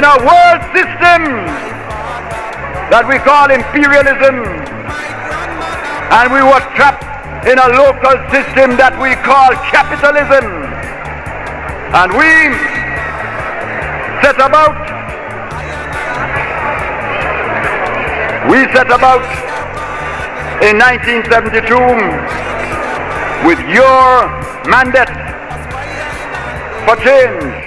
a world system that we call imperialism, and we were trapped in a local system that we call capitalism. And we set about in 1972 with your mandate for change.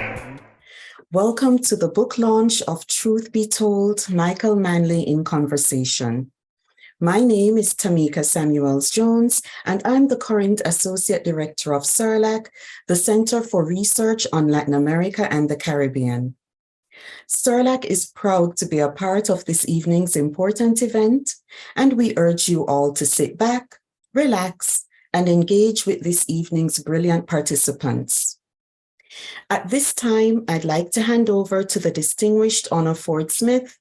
Welcome to the book launch of Truth Be Told, Michael Manley in Conversation. My name is Tamika Samuels-Jones, and I'm the current Associate Director of CERLAC, the Center for Research on Latin America and the Caribbean. CERLAC is proud to be a part of this evening's important event, and we urge you all to sit back, relax, and engage with this evening's brilliant participants. At this time, I'd like to hand over to the distinguished Honor Ford Smith.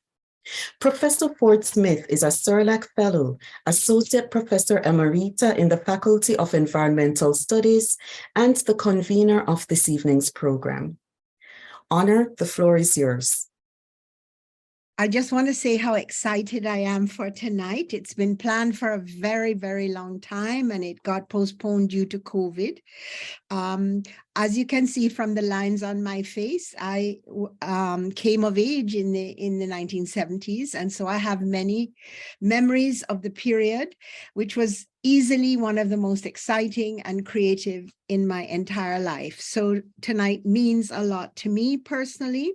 Professor Ford Smith is a CERLAC Fellow, Associate Professor Emerita in the Faculty of Environmental Studies, and the convener of this evening's program. Honor, the floor is yours. I just want to say how excited I am for tonight. It's been planned for a very, very long time, and it got postponed due to COVID. As you can see from the lines on my face, I came of age in the 1970s, and so I have many memories of the period, which was easily one of the most exciting and creative in my entire life. So tonight means a lot to me personally.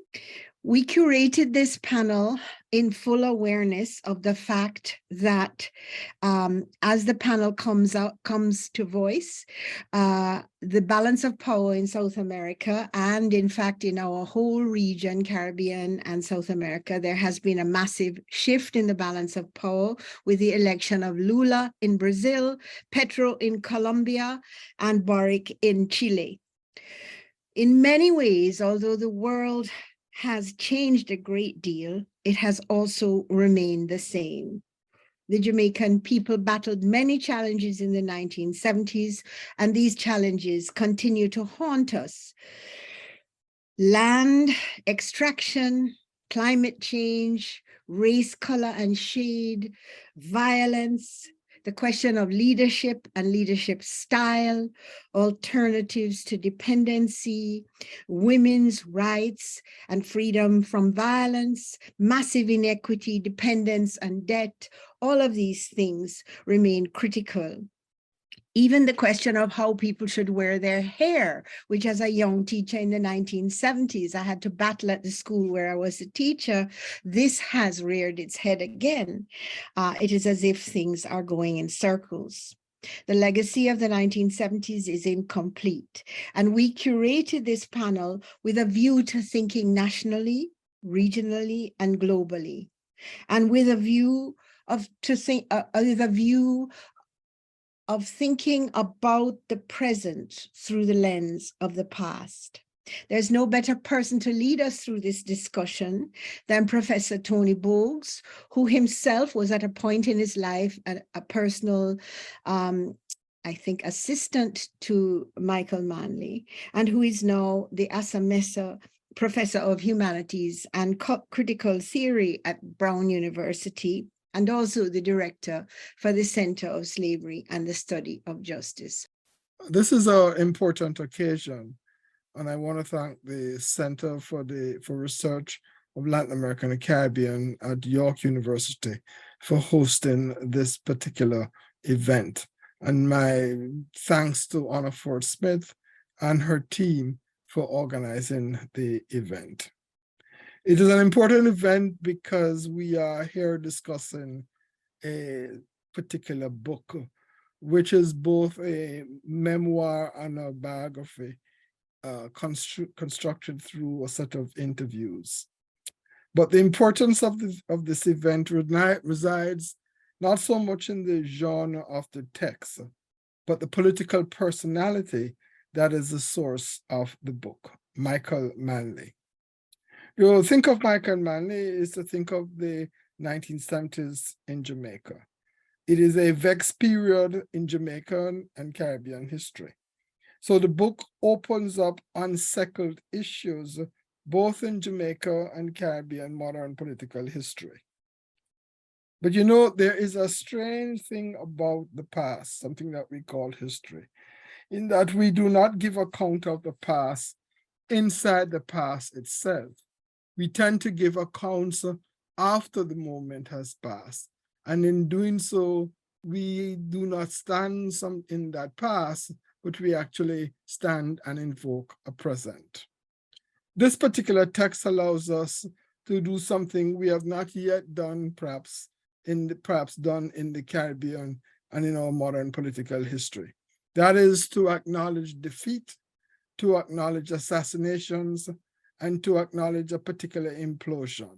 We curated this panel in full awareness of the fact that as the panel comes to voice, the balance of power in South America, and in fact in our whole region, Caribbean and South America, there has been a massive shift in the balance of power with the election of Lula in Brazil, Petro in Colombia, and Boric in Chile. In many ways, although the world has changed a great deal, it has also remained the same. The Jamaican people battled many challenges in the 1970s, and these challenges continue to haunt us. Land extraction, climate change, race, color, and shade, violence, the question of leadership and leadership style, alternatives to dependency, women's rights and freedom from violence, massive inequity, dependence and debt, all of these things remain critical. Even the question of how people should wear their hair, which as a young teacher in the 1970s, I had to battle at the school where I was a teacher, this has reared its head again. It is as if things are going in circles. The legacy of the 1970s is incomplete, and we curated this panel with a view to thinking nationally, regionally, and globally, and with a view of thinking about the present through the lens of the past. There's no better person to lead us through this discussion than Professor Tony Bogues, who himself was at a point in his life a personal, I think, assistant to Michael Manley, and who is now the Asa Mesa Professor of Humanities and Critical Theory at Brown University, and also the director for the Center of Slavery and the Study of Justice. This is an important occasion, and I want to thank the Center for Research of Latin America and the Caribbean at York University for hosting this particular event. And my thanks to Honor Ford Smith and her team for organizing the event. It is an important event because we are here discussing a particular book, which is both a memoir and a biography constructed through a set of interviews. But the importance of this event resides not so much in the genre of the text, but the political personality that is the source of the book, Michael Manley. You think of Michael Manley is to think of the 1970s in Jamaica. It is a vexed period in Jamaican and Caribbean history. So the book opens up unsettled issues both in Jamaica and Caribbean modern political history. But you know, there is a strange thing about the past, something that we call history, in that we do not give account of the past inside the past itself. We tend to give accounts after the moment has passed. And in doing so, we do not stand in that past, but we actually stand and invoke a present. This particular text allows us to do something we have not yet done, perhaps done in the Caribbean and in our modern political history. That is to acknowledge defeat, to acknowledge assassinations, and to acknowledge a particular implosion.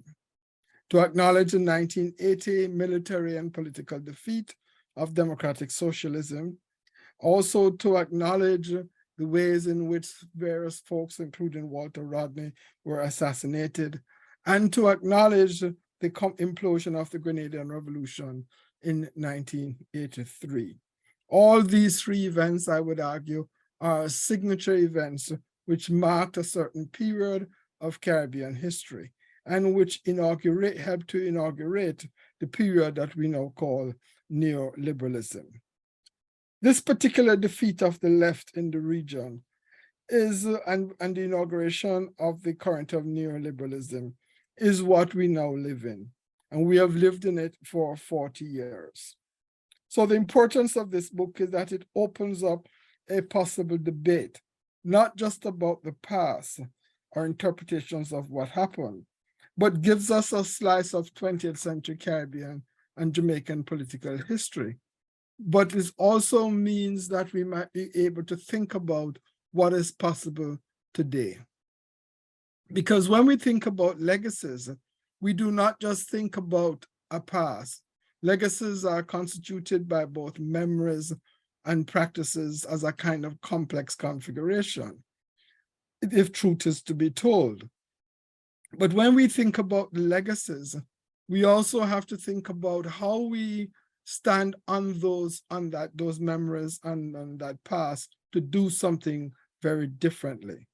To acknowledge the 1980 military and political defeat of democratic socialism. Also to acknowledge the ways in which various folks, including Walter Rodney, were assassinated, and to acknowledge the implosion of the Grenadian Revolution in 1983. All these three events, I would argue, are signature events which marked a certain period of Caribbean history and which helped to inaugurate the period that we now call neoliberalism. This particular defeat of the left in the region and the inauguration of the current of neoliberalism is what we now live in, and we have lived in it for 40 years. So the importance of this book is that it opens up a possible debate, not just about the past or interpretations of what happened, but gives us a slice of 20th century Caribbean and Jamaican political history. But it also means that we might be able to think about what is possible today. Because when we think about legacies, we do not just think about a past. Legacies are constituted by both memories and practices as a kind of complex configuration, if truth is to be told. But when we think about the legacies, we also have to think about how we stand on those memories and on that past to do something very differently.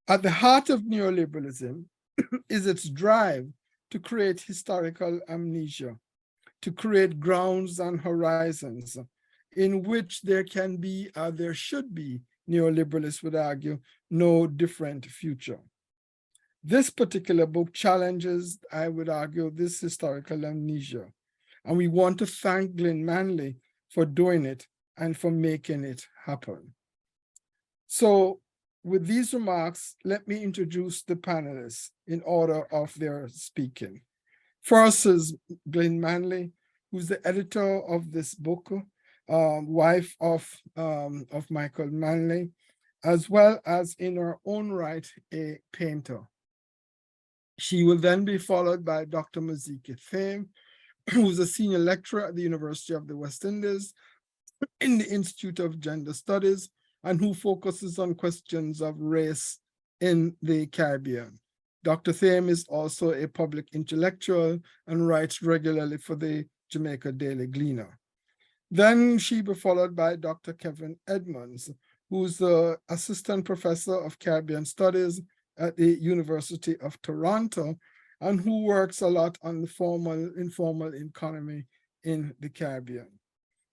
At the heart of neoliberalism is its drive to create historical amnesia, to create grounds and horizons in which there can be, there should be, neoliberalists would argue, no different future. This particular book challenges, I would argue, this historical amnesia. And we want to thank Glynne Manley for doing it and for making it happen. So with these remarks, let me introduce the panelists in order of their speaking. First is Glynne Manley, who's the editor of this book, wife of Michael Manley, as well as in her own right, a painter. She will then be followed by Dr. Mazika Thame, who's a senior lecturer at the University of the West Indies in the Institute of Gender Studies, and who focuses on questions of race in the Caribbean. Dr. Thame is also a public intellectual and writes regularly for the Jamaica Daily Gleaner. Then she be followed by Dr. Kevin Edmonds, who's the assistant professor of Caribbean Studies at the University of Toronto, and who works a lot on the formal, informal economy in the Caribbean.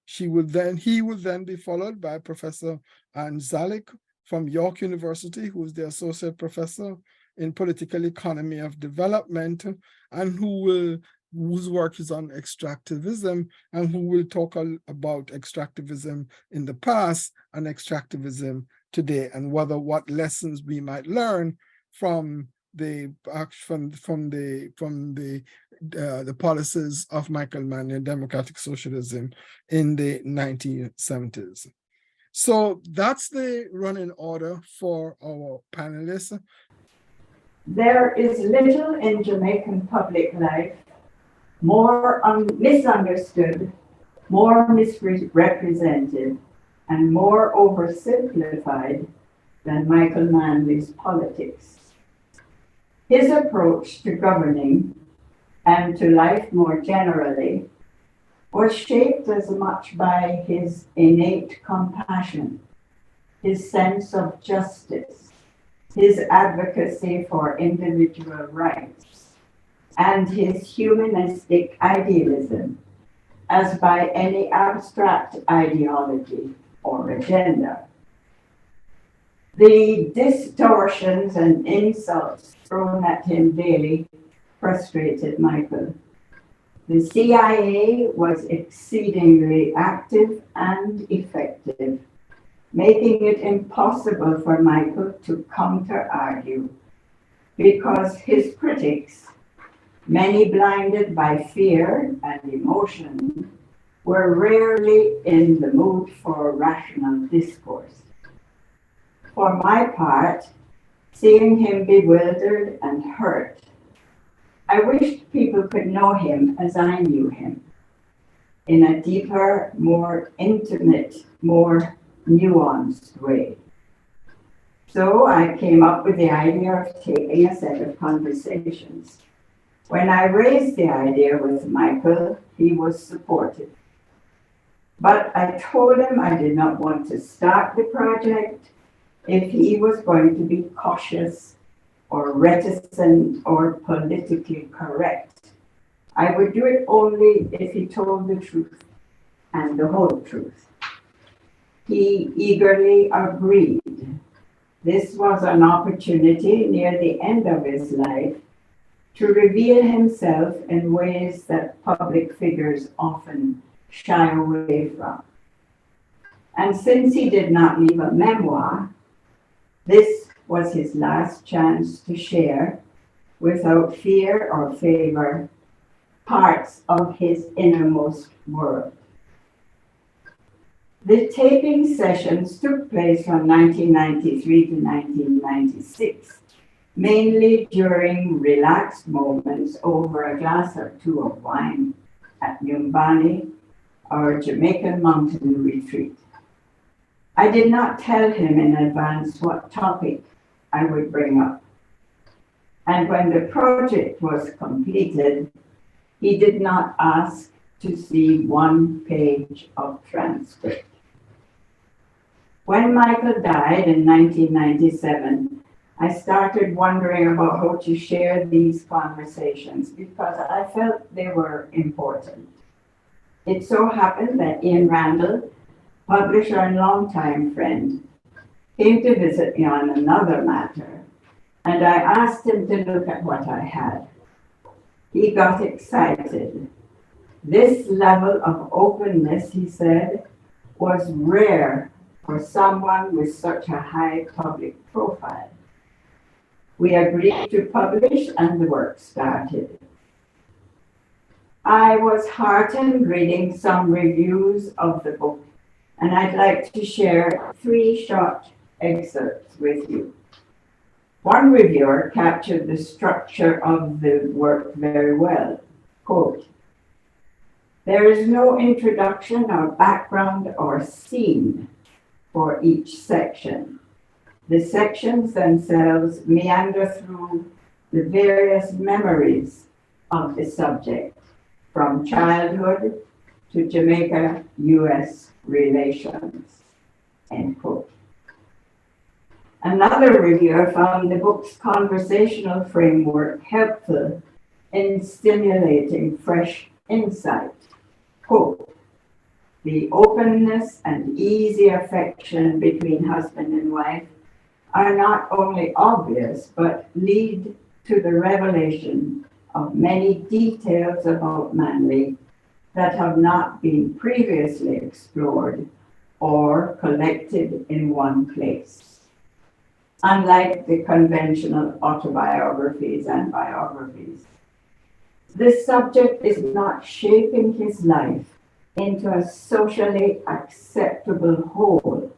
He will then be followed by Professor Anne Zalik from York University, who is the associate professor in political economy of development, and whose work is on extractivism, and who will talk about extractivism in the past and extractivism today, and what lessons we might learn from the policies of Michael Manley and democratic socialism in the 1970s. So that's the running order for our panelists. There is little in Jamaican public life more misunderstood, more misrepresented, and more oversimplified than Michael Manley's politics. His approach to governing and to life more generally was shaped as much by his innate compassion, his sense of justice, his advocacy for individual rights, and his humanistic idealism as by any abstract ideology or agenda. The distortions and insults thrown at him daily frustrated Michael. The CIA was exceedingly active and effective, making it impossible for Michael to counter-argue because his critics, many blinded by fear and emotion, were rarely in the mood for rational discourse. For my part, seeing him bewildered and hurt, I wished people could know him as I knew him, in a deeper, more intimate, more nuanced way. So I came up with the idea of taking a set of conversations. When I raised the idea with Michael, he was supportive. But I told him I did not want to start the project if he was going to be cautious or reticent or politically correct. I would do it only if he told the truth and the whole truth. He eagerly agreed. This was an opportunity near the end of his life to reveal himself in ways that public figures often shy away from. And since he did not leave a memoir, this was his last chance to share, without fear or favor, parts of his innermost world. The taping sessions took place from 1993 to 1996, mainly during relaxed moments over a glass or two of wine at Nyumbani, our Jamaican mountain retreat. I did not tell him in advance what topic I would bring up. And when the project was completed, he did not ask to see one page of transcript. When Michael died in 1997, I started wondering about how to share these conversations because I felt they were important. It so happened that Ian Randall, publisher and longtime friend, came to visit me on another matter, and I asked him to look at what I had. He got excited. This level of openness, he said, was rare for someone with such a high public profile. We agreed to publish, and the work started. I was heartened reading some reviews of the book, and I'd like to share 3 short excerpts with you. One reviewer captured the structure of the work very well. Quote, "There is no introduction or background or scene for each section. The sections themselves meander through the various memories of the subject, from childhood to Jamaica-US relations." End quote. Another reviewer found the book's conversational framework helpful in stimulating fresh insight. Quote, "The openness and easy affection between husband and wife are not only obvious, but lead to the revelation of many details about Manley that have not been previously explored or collected in one place. Unlike the conventional autobiographies and biographies, this subject is not shaping his life into a socially acceptable whole,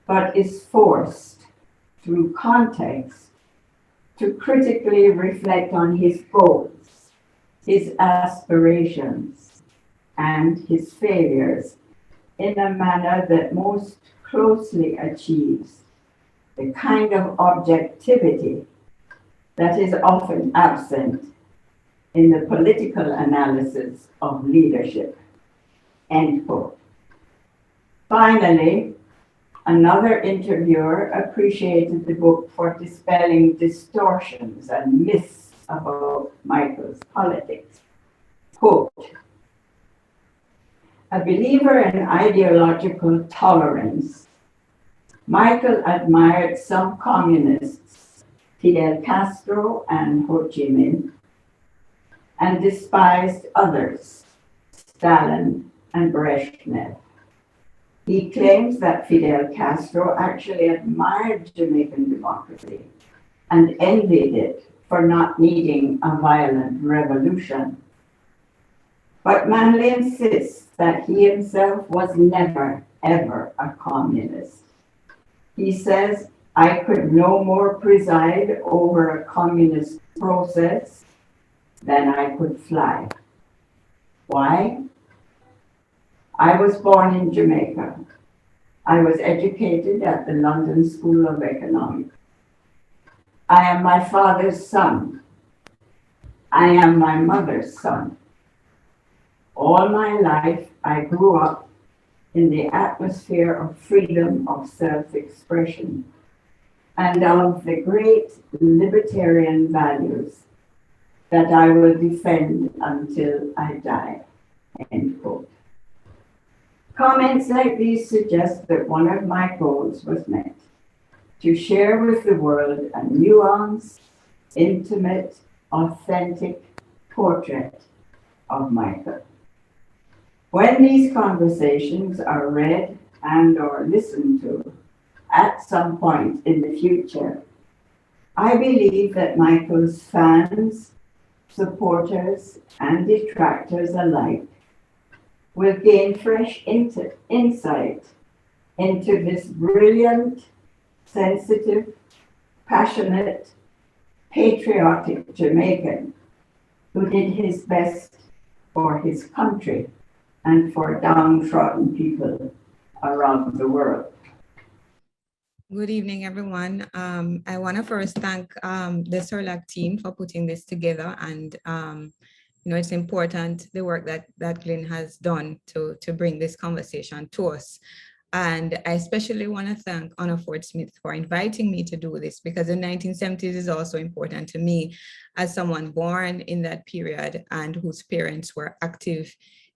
but is forced through context to critically reflect on his goals, his aspirations, and his failures in a manner that most closely achieves the kind of objectivity that is often absent in the political analysis of leadership." End quote. Finally, Another interviewer appreciated the book for dispelling distortions and myths about Michael's politics. Quote, a believer in ideological tolerance, Michael admired some communists, Fidel Castro and Ho Chi Minh, and despised others, Stalin and Brezhnev. He claims that Fidel Castro actually admired Jamaican democracy and envied it for not needing a violent revolution. But Manley insists that he himself was never, ever a communist. He says, I could no more preside over a communist process than I could fly. Why? I was born in Jamaica. I was educated at the London School of Economics. I am my father's son. I am my mother's son. All my life, I grew up in the atmosphere of freedom of self-expression and of the great libertarian values that I will defend until I die, end quote. Comments like these suggest that one of my goals was met, to share with the world a nuanced, intimate, authentic portrait of Michael. When these conversations are read and or listened to at some point in the future, I believe that Michael's fans, supporters, and detractors alike will gain fresh insight into this brilliant, sensitive, passionate, patriotic Jamaican who did his best for his country and for downtrodden people around the world. Good evening, everyone. I want to first thank the SERLAC team for putting this together, and it's important, the work that Glynne has done to bring this conversation to us. And I especially want to thank Honor Ford Smith for inviting me to do this, because the 1970s is also important to me as someone born in that period and whose parents were active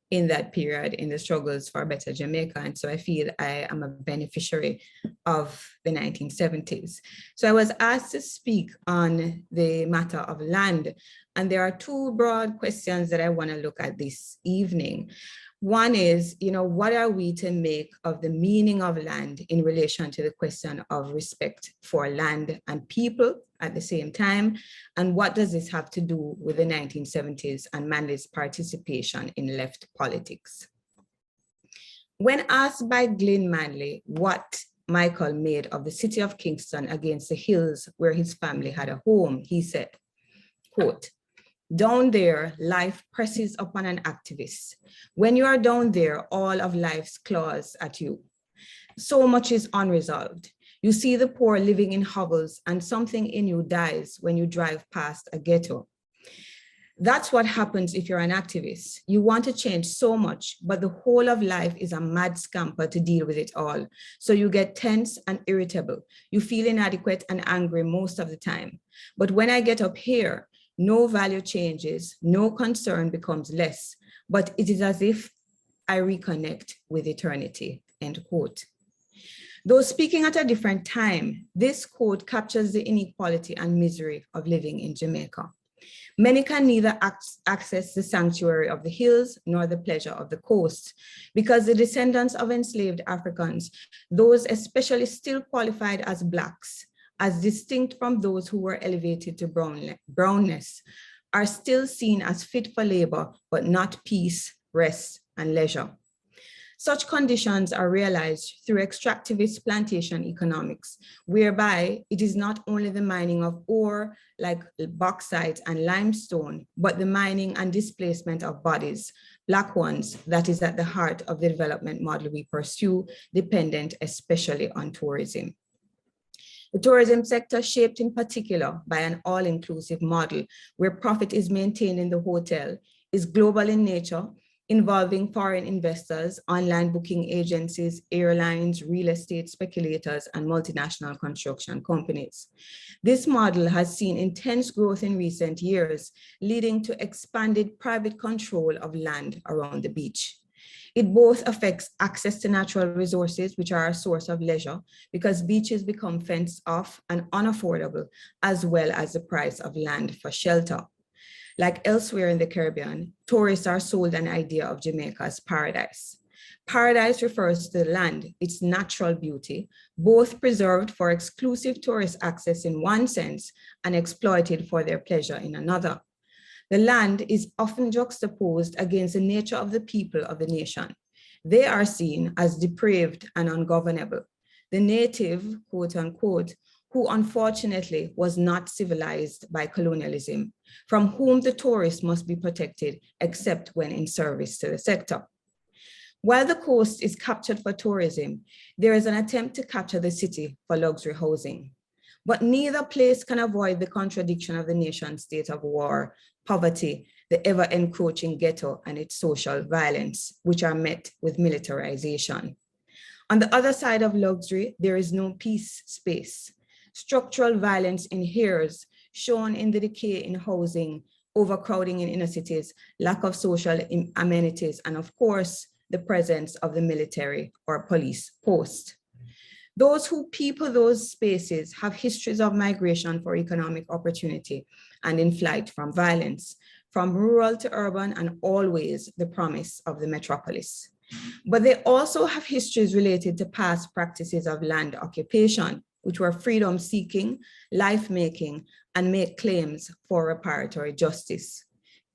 in that period in the struggles for a better Jamaica. And so I feel I am a beneficiary of the 1970s. So I was asked to speak on the matter of land. And there are two broad questions that I want to look at this evening. One is, what are we to make of the meaning of land in relation to the question of respect for land and people at the same time? And what does this have to do with the 1970s and Manley's participation in left politics? When asked by Glynne Manley what Michael made of the city of Kingston against the hills where his family had a home, he said, quote, down there, life presses upon an activist. When you are down there, all of life's claws at you. So much is unresolved. You see the poor living in hovels, and something in you dies when you drive past a ghetto. That's what happens if you're an activist. You want to change so much, but the whole of life is a mad scamper to deal with it all. So you get tense and irritable. You feel inadequate and angry most of the time. But when I get up here, no value changes, no concern becomes less, but it is as if I reconnect with eternity, end quote. Though speaking at a different time, this quote captures the inequality and misery of living in Jamaica. Many can neither access the sanctuary of the hills nor the pleasure of the coast, because the descendants of enslaved Africans, those especially still qualified as Blacks, as distinct from those who were elevated to brownness, are still seen as fit for labor, but not peace, rest, and leisure. Such conditions are realized through extractivist plantation economics, whereby it is not only the mining of ore like bauxite and limestone, but the mining and displacement of bodies, Black ones, that is at the heart of the development model we pursue, dependent especially on tourism. The tourism sector, shaped in particular by an all-inclusive model where profit is maintained in the hotel, is global in nature, involving foreign investors, online booking agencies, airlines, real estate speculators, and multinational construction companies. This model has seen intense growth in recent years, leading to expanded private control of land around the beach. It both affects access to natural resources, which are a source of leisure, because beaches become fenced off and unaffordable, as well as the price of land for shelter. Like elsewhere in the Caribbean, tourists are sold an idea of Jamaica as paradise. Paradise refers to the land, its natural beauty, both preserved for exclusive tourist access in one sense and exploited for their pleasure in another. The land is often juxtaposed against the nature of the people of the nation. They are seen as depraved and ungovernable. The native, quote unquote, who unfortunately was not civilized by colonialism, from whom the tourist must be protected except when in service to the sector. While the coast is captured for tourism, there is an attempt to capture the city for luxury housing. But neither place can avoid the contradiction of the nation's state of war, poverty, the ever-encroaching ghetto, and its social violence, which are met with militarization. On the other side of luxury, there is no peace space. Structural violence inheres, shown in the decay in housing, overcrowding in inner cities, lack of social amenities, and of course, the presence of the military or police post. Those who people those spaces have histories of migration for economic opportunity and in flight from violence, from rural to urban, and always the promise of the metropolis. But they also have histories related to past practices of land occupation, which were freedom-seeking, life-making, and make claims for reparatory justice.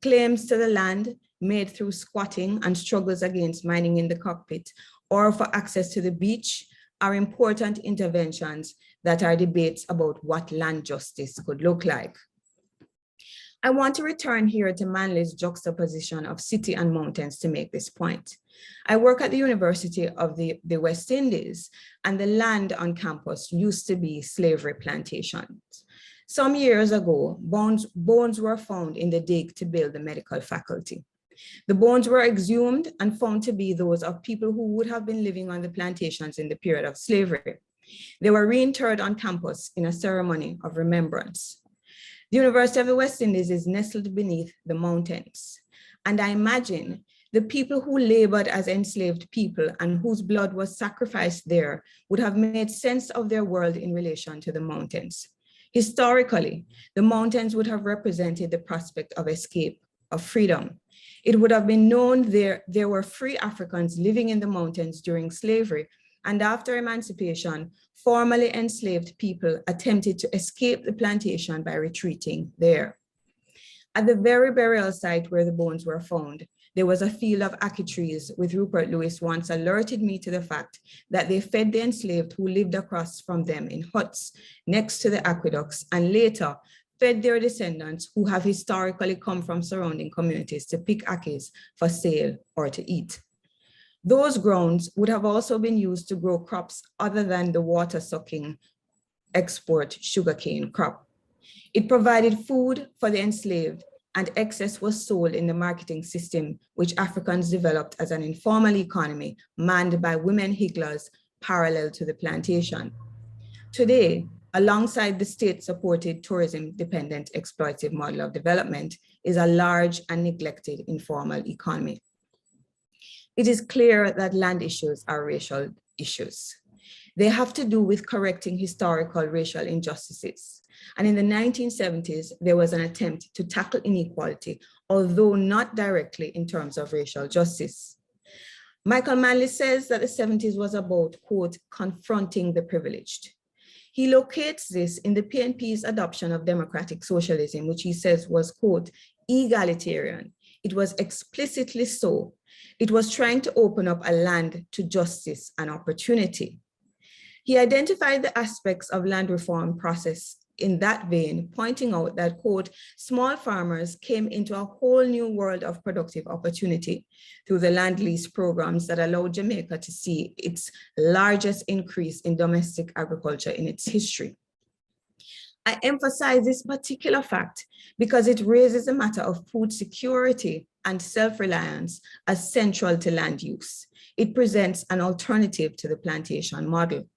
Claims to the land made through squatting and struggles against mining in the cockpit, or for access to the beach, are important interventions that are debates about what land justice could look like. I want to return here to Manley's juxtaposition of city and mountains to make this point. I work at the University of the West Indies, and the land on campus used to be slavery plantations. Some years ago, bones were found in the dig to build the medical faculty. The bones were exhumed and found to be those of people who would have been living on the plantations in the period of slavery. They were reinterred on campus in a ceremony of remembrance. The University of the West Indies is nestled beneath the mountains. And I imagine the people who labored as enslaved people and whose blood was sacrificed there would have made sense of their world in relation to the mountains. Historically, the mountains would have represented the prospect of escape, of freedom. It would have been known there were free Africans living in the mountains during slavery, and after emancipation, formerly enslaved people attempted to escape the plantation by retreating there. At the very burial site where the bones were found, there was a field of ackee trees, with Rupert Lewis once alerted me to the fact that they fed the enslaved who lived across from them in huts next to the aqueducts, and later fed their descendants who have historically come from surrounding communities to pick ackees for sale or to eat. Those grounds would have also been used to grow crops other than the water-sucking export sugarcane crop. It provided food for the enslaved, and excess was sold in the marketing system, which Africans developed as an informal economy manned by women higglers parallel to the plantation. Today, alongside the state-supported tourism-dependent exploitative model of development, is a large and neglected informal economy. It is clear that land issues are racial issues. They have to do with correcting historical racial injustices. And in the 1970s, there was an attempt to tackle inequality, although not directly in terms of racial justice. Michael Manley says that the 70s was about, quote, confronting the privileged. He locates this in the PNP's adoption of democratic socialism, which he says was, quote, egalitarian. It was explicitly so. It was trying to open up a land to justice and opportunity. He identified the aspects of land reform process in that vein, pointing out that, quote, small farmers came into a whole new world of productive opportunity through the land lease programs that allowed Jamaica to see its largest increase in domestic agriculture in its history. I emphasize this particular fact because it raises the matter of food security and self-reliance as central to land use. It presents an alternative to the plantation model.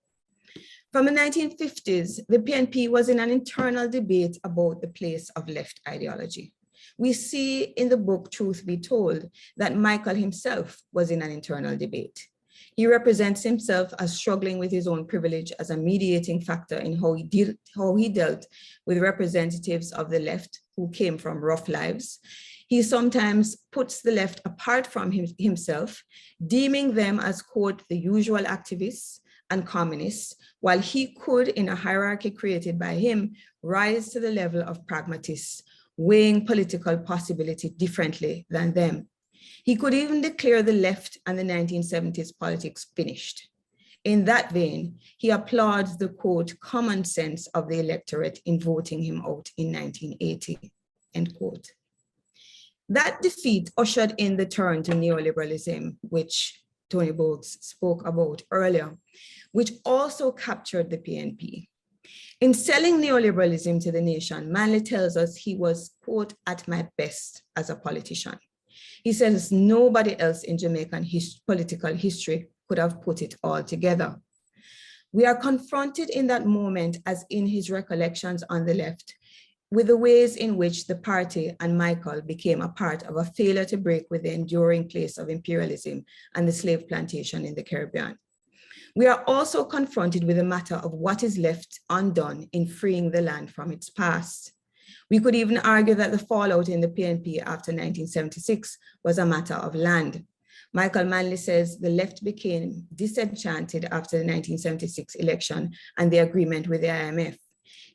From the 1950s, the PNP was in an internal debate about the place of left ideology. We see in the book, Truth Be Told, that Michael himself was in an internal debate. He represents himself as struggling with his own privilege as a mediating factor in how he dealt with representatives of the left who came from rough lives. He sometimes puts the left apart from himself, deeming them as, quote, the usual activists and communists, while he could, in a hierarchy created by him, rise to the level of pragmatists, weighing political possibility differently than them. He could even declare the left and the 1970s politics finished. In that vein, he applauds the, quote, common sense of the electorate in voting him out in 1980, end quote. That defeat ushered in the turn to neoliberalism, which Tony Bogues spoke about earlier, which also captured the PNP. In selling neoliberalism to the nation, Manley tells us he was, quote, at my best as a politician. He says nobody else in Jamaican political history could have put it all together. We are confronted in that moment, as in his recollections on the left, with the ways in which the party and Michael became a part of a failure to break with the enduring place of imperialism and the slave plantation in the Caribbean. We are also confronted with the matter of what is left undone in freeing the land from its past. We could even argue that the fallout in the PNP after 1976 was a matter of land. Michael Manley says the left became disenchanted after the 1976 election and the agreement with the IMF.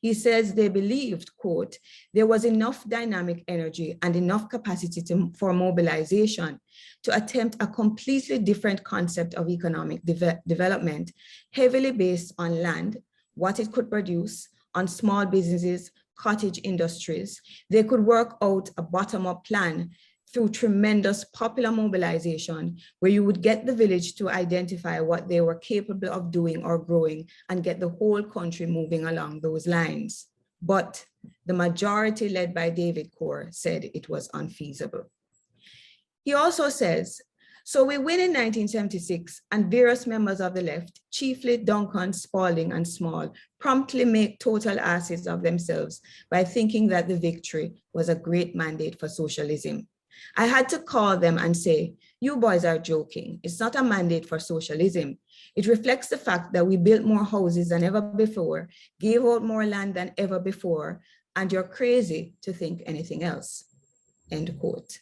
He says they believed, quote, there was enough dynamic energy and enough capacity for mobilization to attempt a completely different concept of economic development, heavily based on land, what it could produce, on small businesses, cottage industries. They could work out a bottom-up plan through tremendous popular mobilization, where you would get the village to identify what they were capable of doing or growing and get the whole country moving along those lines. But the majority, led by David Corr, said it was unfeasible. He also says, so we win in 1976 and various members of the left, chiefly Duncan, Spalding, and Small, promptly make total asses of themselves by thinking that the victory was a great mandate for socialism. I had to call them and say, you boys are joking. It's not a mandate for socialism. It reflects the fact that we built more houses than ever before, gave out more land than ever before, and you're crazy to think anything else, end quote.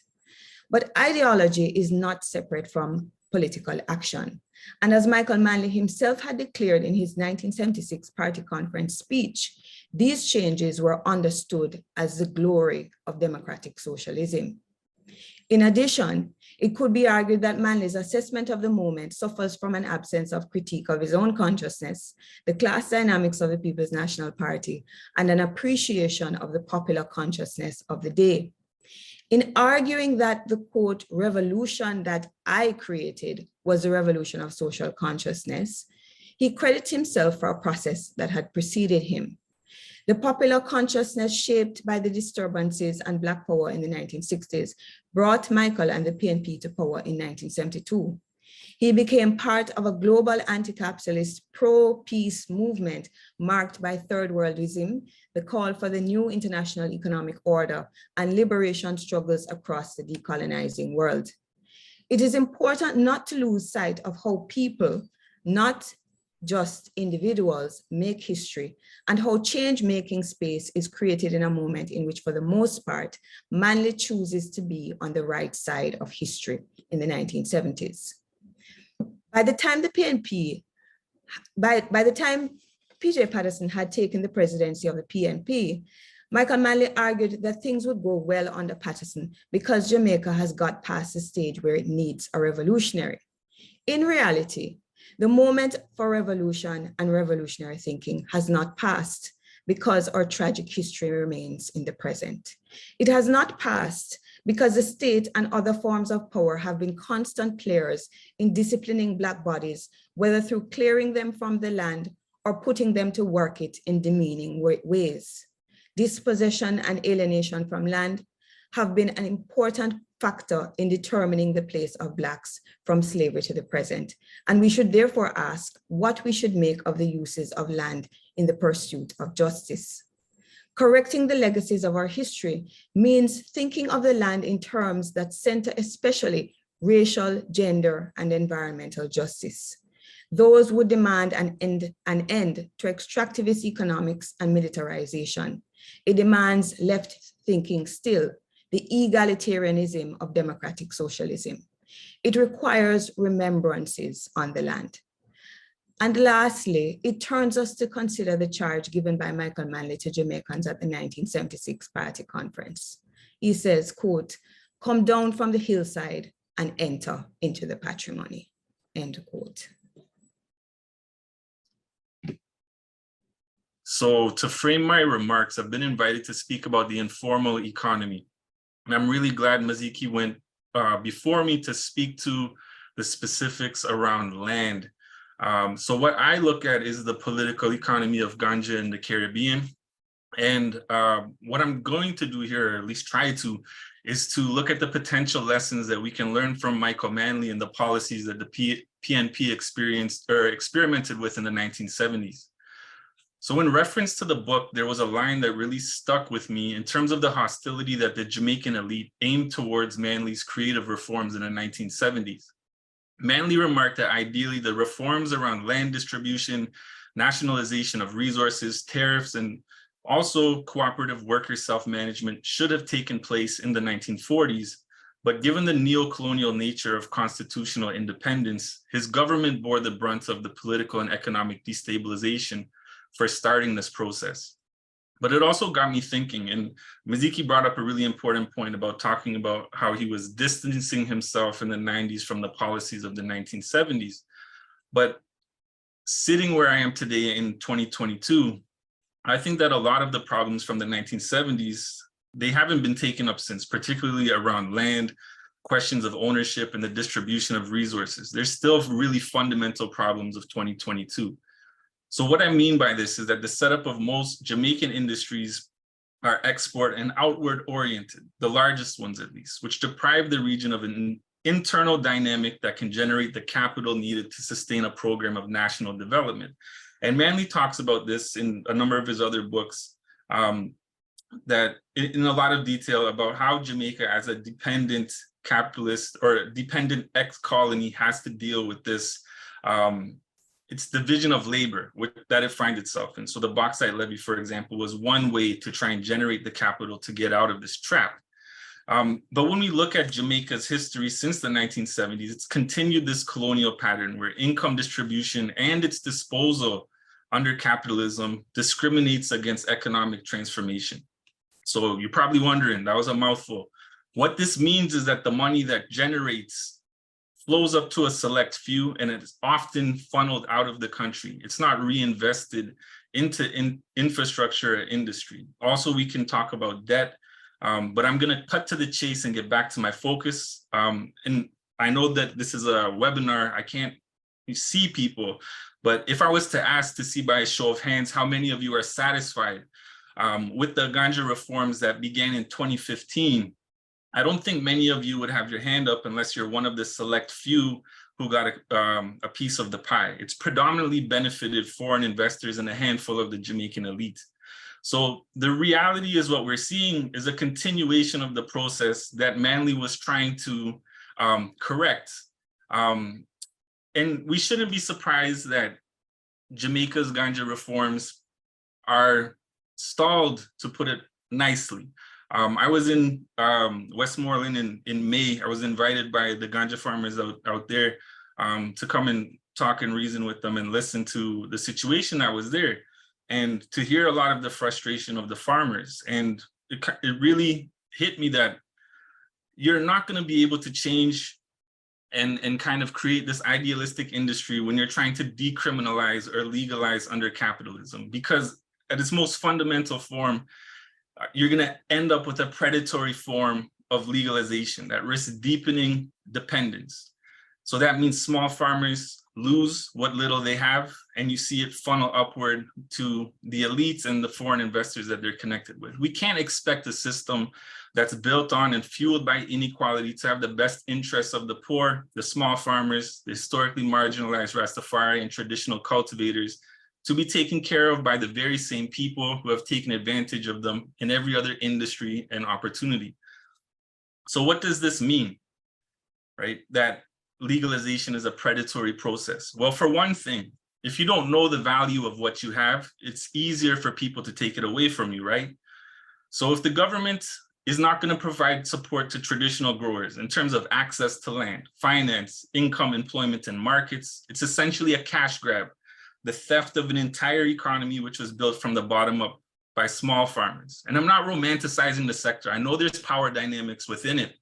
But ideology is not separate from political action. And as Michael Manley himself had declared in his 1976 party conference speech, these changes were understood as the glory of democratic socialism. In addition, it could be argued that Manley's assessment of the moment suffers from an absence of critique of his own consciousness, the class dynamics of the People's National Party, and an appreciation of the popular consciousness of the day. In arguing that the, quote, revolution that I created was the revolution of social consciousness, he credits himself for a process that had preceded him. The popular consciousness shaped by the disturbances and Black power in the 1960s brought Michael and the PNP to power in 1972. He became part of a global anti-capitalist pro-peace movement marked by third worldism, the call for the new international economic order, and liberation struggles across the decolonizing world. It is important not to lose sight of how people, not just individuals, make history, and how change-making space is created in a moment in which, for the most part, Manley chooses to be on the right side of history in the 1970s. By the time PJ Patterson had taken the presidency of the PNP, Michael Manley argued that things would go well under Patterson because Jamaica has got past the stage where it needs a revolutionary. In reality, the moment for revolution and revolutionary thinking has not passed because our tragic history remains in the present. It has not passed because the state and other forms of power have been constant players in disciplining Black bodies, whether through clearing them from the land or putting them to work it in demeaning ways. Dispossession and alienation from land have been an important factor in determining the place of Blacks from slavery to the present. And we should therefore ask what we should make of the uses of land in the pursuit of justice. Correcting the legacies of our history means thinking of the land in terms that center especially racial, gender, and environmental justice. Those would demand an end to extractivist economics and militarization. It demands left thinking still, the egalitarianism of democratic socialism. It requires remembrances on the land. And lastly, it turns us to consider the charge given by Michael Manley to Jamaicans at the 1976 Party Conference. He says, quote, "Come down from the hillside and enter into the patrimony," end quote. So to frame my remarks, I've been invited to speak about the informal economy. And I'm really glad Maziki went before me to speak to the specifics around land. So what I look at is the political economy of ganja in the Caribbean. And what I'm going to do here, or at least try to, is to look at the potential lessons that we can learn from Michael Manley and the policies that the PNP experienced or experimented with in the 1970s. So in reference to the book, there was a line that really stuck with me in terms of the hostility that the Jamaican elite aimed towards Manley's creative reforms in the 1970s. Manley remarked that ideally the reforms around land distribution, nationalization of resources, tariffs, and also cooperative worker self-management should have taken place in the 1940s. But given the neo-colonial nature of constitutional independence, his government bore the brunt of the political and economic destabilization for starting this process. But it also got me thinking, and Maziki brought up a really important point about talking about how he was distancing himself in the 90s from the policies of the 1970s. But sitting where I am today in 2022, I think that a lot of the problems from the 1970s, they haven't been taken up since, particularly around land, questions of ownership, and the distribution of resources. There's still really fundamental problems of 2022. So what I mean by this is that the setup of most Jamaican industries are export and outward oriented, the largest ones at least, which deprive the region of an internal dynamic that can generate the capital needed to sustain a program of national development. And Manley talks about this in a number of his other books, that in a lot of detail about how Jamaica as a dependent capitalist or dependent ex-colony has to deal with this its division of labor that it finds itself in. So the bauxite levy, for example, was one way to try and generate the capital to get out of this trap. But when we look at Jamaica's history since the 1970s, it's continued this colonial pattern where income distribution and its disposal under capitalism discriminates against economic transformation. So you're probably wondering, that was a mouthful. What this means is that the money that generates flows up to a select few, and it is often funneled out of the country. It's not reinvested into infrastructure or industry. Also, we can talk about debt, but I'm gonna cut to the chase and get back to my focus. And I know that this is a webinar, I can't see people, but if I was to ask to see by a show of hands, how many of you are satisfied with the ganja reforms that began in 2015, I don't think many of you would have your hand up unless you're one of the select few who got a piece of the pie. It's predominantly benefited foreign investors and a handful of the Jamaican elite. So the reality is what we're seeing is a continuation of the process that Manley was trying to correct. And we shouldn't be surprised that Jamaica's ganja reforms are stalled, to put it nicely. I was in Westmoreland in May. I was invited by the ganja farmers out there to come and talk and reason with them and listen to the situation that was there and to hear a lot of the frustration of the farmers. And it really hit me that you're not going to be able to change and kind of create this idealistic industry when you're trying to decriminalize or legalize under capitalism, because at its most fundamental form, you're going to end up with a predatory form of legalization that risks deepening dependence. So that means small farmers lose what little they have, and you see it funnel upward to the elites and the foreign investors that they're connected with. We can't expect a system that's built on and fueled by inequality to have the best interests of the poor, the small farmers, the historically marginalized Rastafari and traditional cultivators, to be taken care of by the very same people who have taken advantage of them in every other industry and opportunity. So what does this mean, right? That legalization is a predatory process. Well, for one thing, if you don't know the value of what you have, it's easier for people to take it away from you, right? So if the government is not going to provide support to traditional growers in terms of access to land, finance, income, employment, and markets, it's essentially a cash grab, the theft of an entire economy which was built from the bottom up by small farmers. And I'm not romanticizing the sector. I know there's power dynamics within it,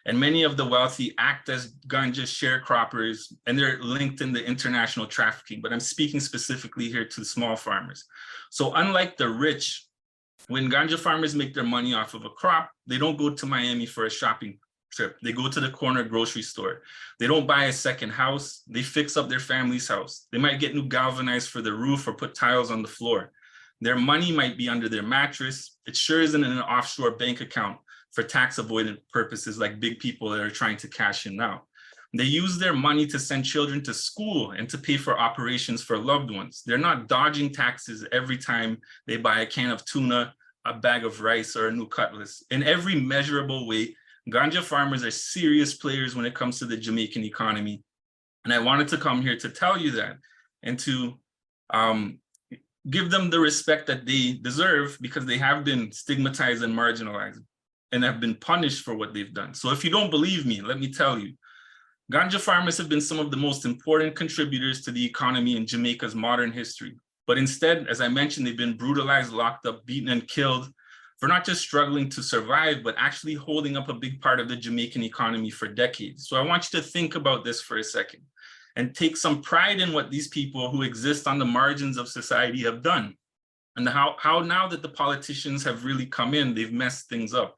and many of the wealthy act as ganja sharecroppers, and they're linked in the international trafficking, but I'm speaking specifically here to small farmers. So unlike the rich, when ganja farmers make their money off of a crop, they don't go to Miami for a shopping trip. They go to the corner grocery store. They don't buy a second house. They fix up their family's house. They might get new galvanized for the roof or put tiles on the floor. Their money might be under their mattress. It sure isn't in an offshore bank account for tax avoidant purposes like big people that are trying to cash in now. They use their money to send children to school and to pay for operations for loved ones. They're not dodging taxes every time they buy a can of tuna, a bag of rice, or a new cutlass. In every measurable way, ganja farmers are serious players when it comes to the Jamaican economy. And I wanted to come here to tell you that and to give them the respect that they deserve, because they have been stigmatized and marginalized and have been punished for what they've done. So if you don't believe me, let me tell you, ganja farmers have been some of the most important contributors to the economy in Jamaica's modern history. But instead, as I mentioned, they've been brutalized, locked up, beaten, and killed for not just struggling to survive, but actually holding up a big part of the Jamaican economy for decades. So I want you to think about this for a second and take some pride in what these people who exist on the margins of society have done, and how now that the politicians have really come in, they've messed things up.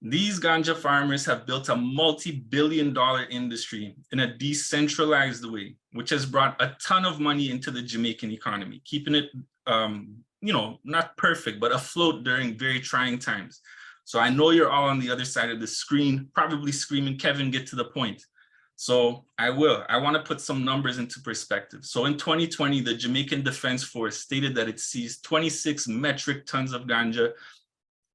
These ganja farmers have built a multi-billion-dollar industry in a decentralized way, which has brought a ton of money into the Jamaican economy, keeping it, not perfect, but afloat during very trying times. So I know you're all on the other side of the screen, probably screaming, Kevin, get to the point. So I want to put some numbers into perspective. So in 2020, the Jamaican Defense Force stated that it seized 26 metric tons of ganja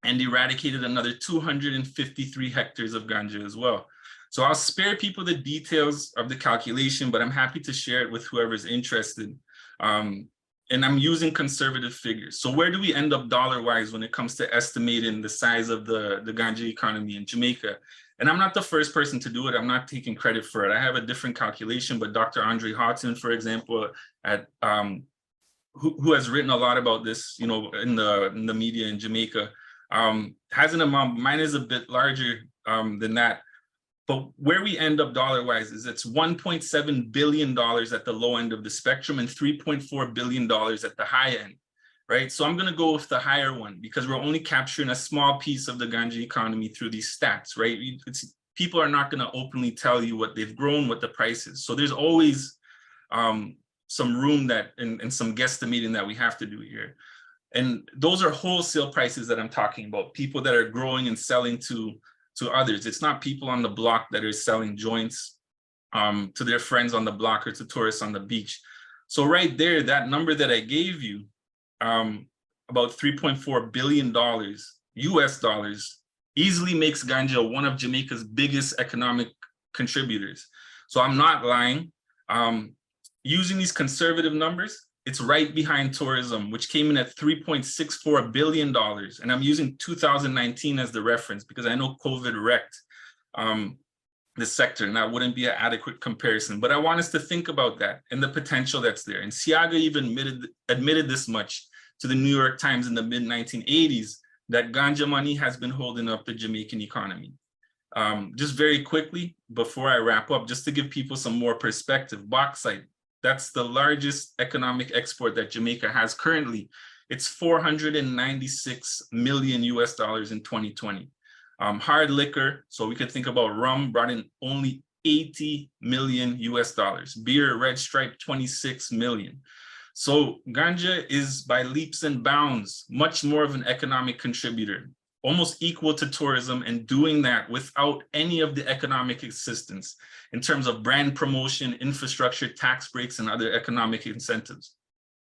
and eradicated another 253 hectares of ganja as well. So I'll spare people the details of the calculation, but I'm happy to share it with whoever's interested. And I'm using conservative figures. So where do we end up dollar-wise when it comes to estimating the size of the ganja economy in Jamaica? And I'm not the first person to do it. I'm not taking credit for it. I have a different calculation, but Dr. Andre Houghton, for example, who has written a lot about this, in the media in Jamaica, has an amount. Mine is a bit larger than that. But where we end up dollar-wise is it's $1.7 billion at the low end of the spectrum and $3.4 billion at the high end, right? So I'm going to go with the higher one because we're only capturing a small piece of the ganja economy through these stats, right? People are not going to openly tell you what they've grown, what the price is. So there's always some room and some guesstimating that we have to do here. And those are wholesale prices that I'm talking about, people that are growing and selling to others. It's not people on the block that are selling joints to their friends on the block or to tourists on the beach. So right there, that number that I gave you, about $3.4 billion US dollars, easily makes ganja one of Jamaica's biggest economic contributors. So I'm not lying. Using these conservative numbers, it's right behind tourism, which came in at $3.64 billion. And I'm using 2019 as the reference because I know COVID wrecked the sector, and that wouldn't be an adequate comparison. But I want us to think about that and the potential that's there. And Siaga even admitted this much to the New York Times in the mid-1980s, that ganja money has been holding up the Jamaican economy. Just very quickly, before I wrap up, just to give people some more perspective, bauxite, that's the largest economic export that Jamaica has currently. It's $496 million US dollars in 2020. Hard liquor, so we could think about rum, brought in only $80 million US. Beer, Red Stripe, 26 million. So ganja is by leaps and bounds much more of an economic contributor, almost equal to tourism, and doing that without any of the economic assistance in terms of brand promotion, infrastructure, tax breaks, and other economic incentives.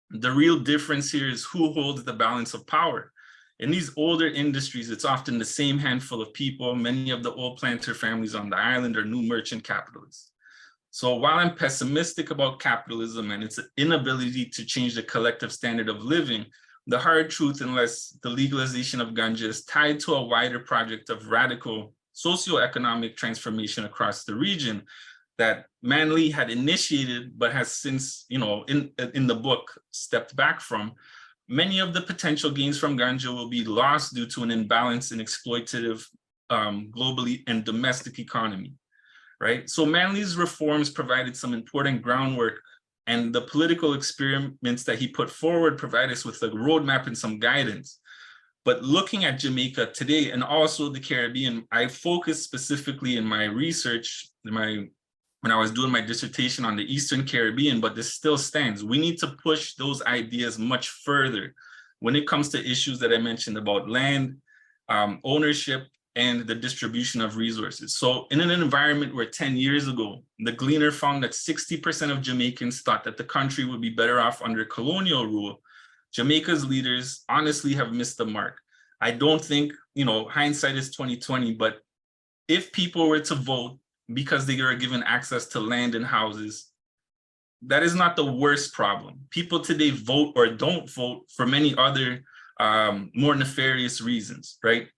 The real difference here is who holds the balance of power. In these older industries, it's often the same handful of people. Many of the old planter families on the island are new merchant capitalists. So while I'm pessimistic about capitalism and its inability to change the collective standard of living, the hard truth, unless the legalization of ganja is tied to a wider project of radical socioeconomic transformation across the region that Manley had initiated, but has since, in the book, stepped back from, many of the potential gains from ganja will be lost due to an imbalance in exploitative globally and domestic economy. Right? So Manley's reforms provided some important groundwork, and the political experiments that he put forward provide us with a roadmap and some guidance. But looking at Jamaica today and also the Caribbean, I focused specifically in my research, when I was doing my dissertation on the Eastern Caribbean, but this still stands. We need to push those ideas much further when it comes to issues that I mentioned about land, ownership, and the distribution of resources. So in an environment where 10 years ago, the Glynne found that 60% of Jamaicans thought that the country would be better off under colonial rule, Jamaica's leaders honestly have missed the mark. I don't think, hindsight is 20/20, but if people were to vote because they were given access to land and houses, that is not the worst problem. People today vote or don't vote for many other more nefarious reasons, right?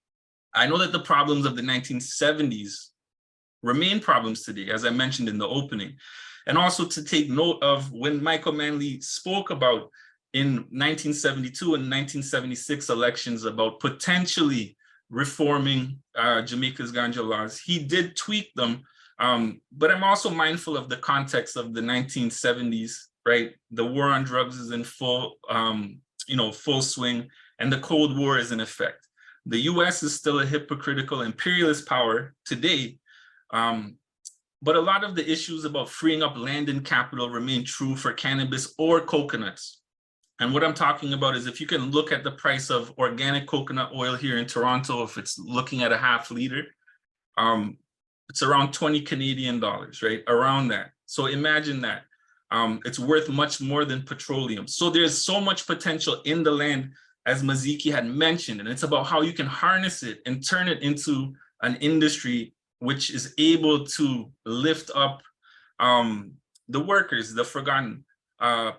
I know that the problems of the 1970s remain problems today, as I mentioned in the opening. And also to take note of when Michael Manley spoke about in 1972 and 1976 elections about potentially reforming Jamaica's ganja laws, he did tweak them. But I'm also mindful of the context of the 1970s, right? The war on drugs is in full swing, and the Cold War is in effect. The US is still a hypocritical imperialist power today, but a lot of the issues about freeing up land and capital remain true for cannabis or coconuts. And what I'm talking about is if you can look at the price of organic coconut oil here in Toronto, if it's looking at a half liter, it's around 20 Canadian dollars, right? Around that. So imagine that. It's worth much more than petroleum. So there's so much potential in the land, as Maziki had mentioned, and it's about how you can harness it and turn it into an industry which is able to lift up the workers, the forgotten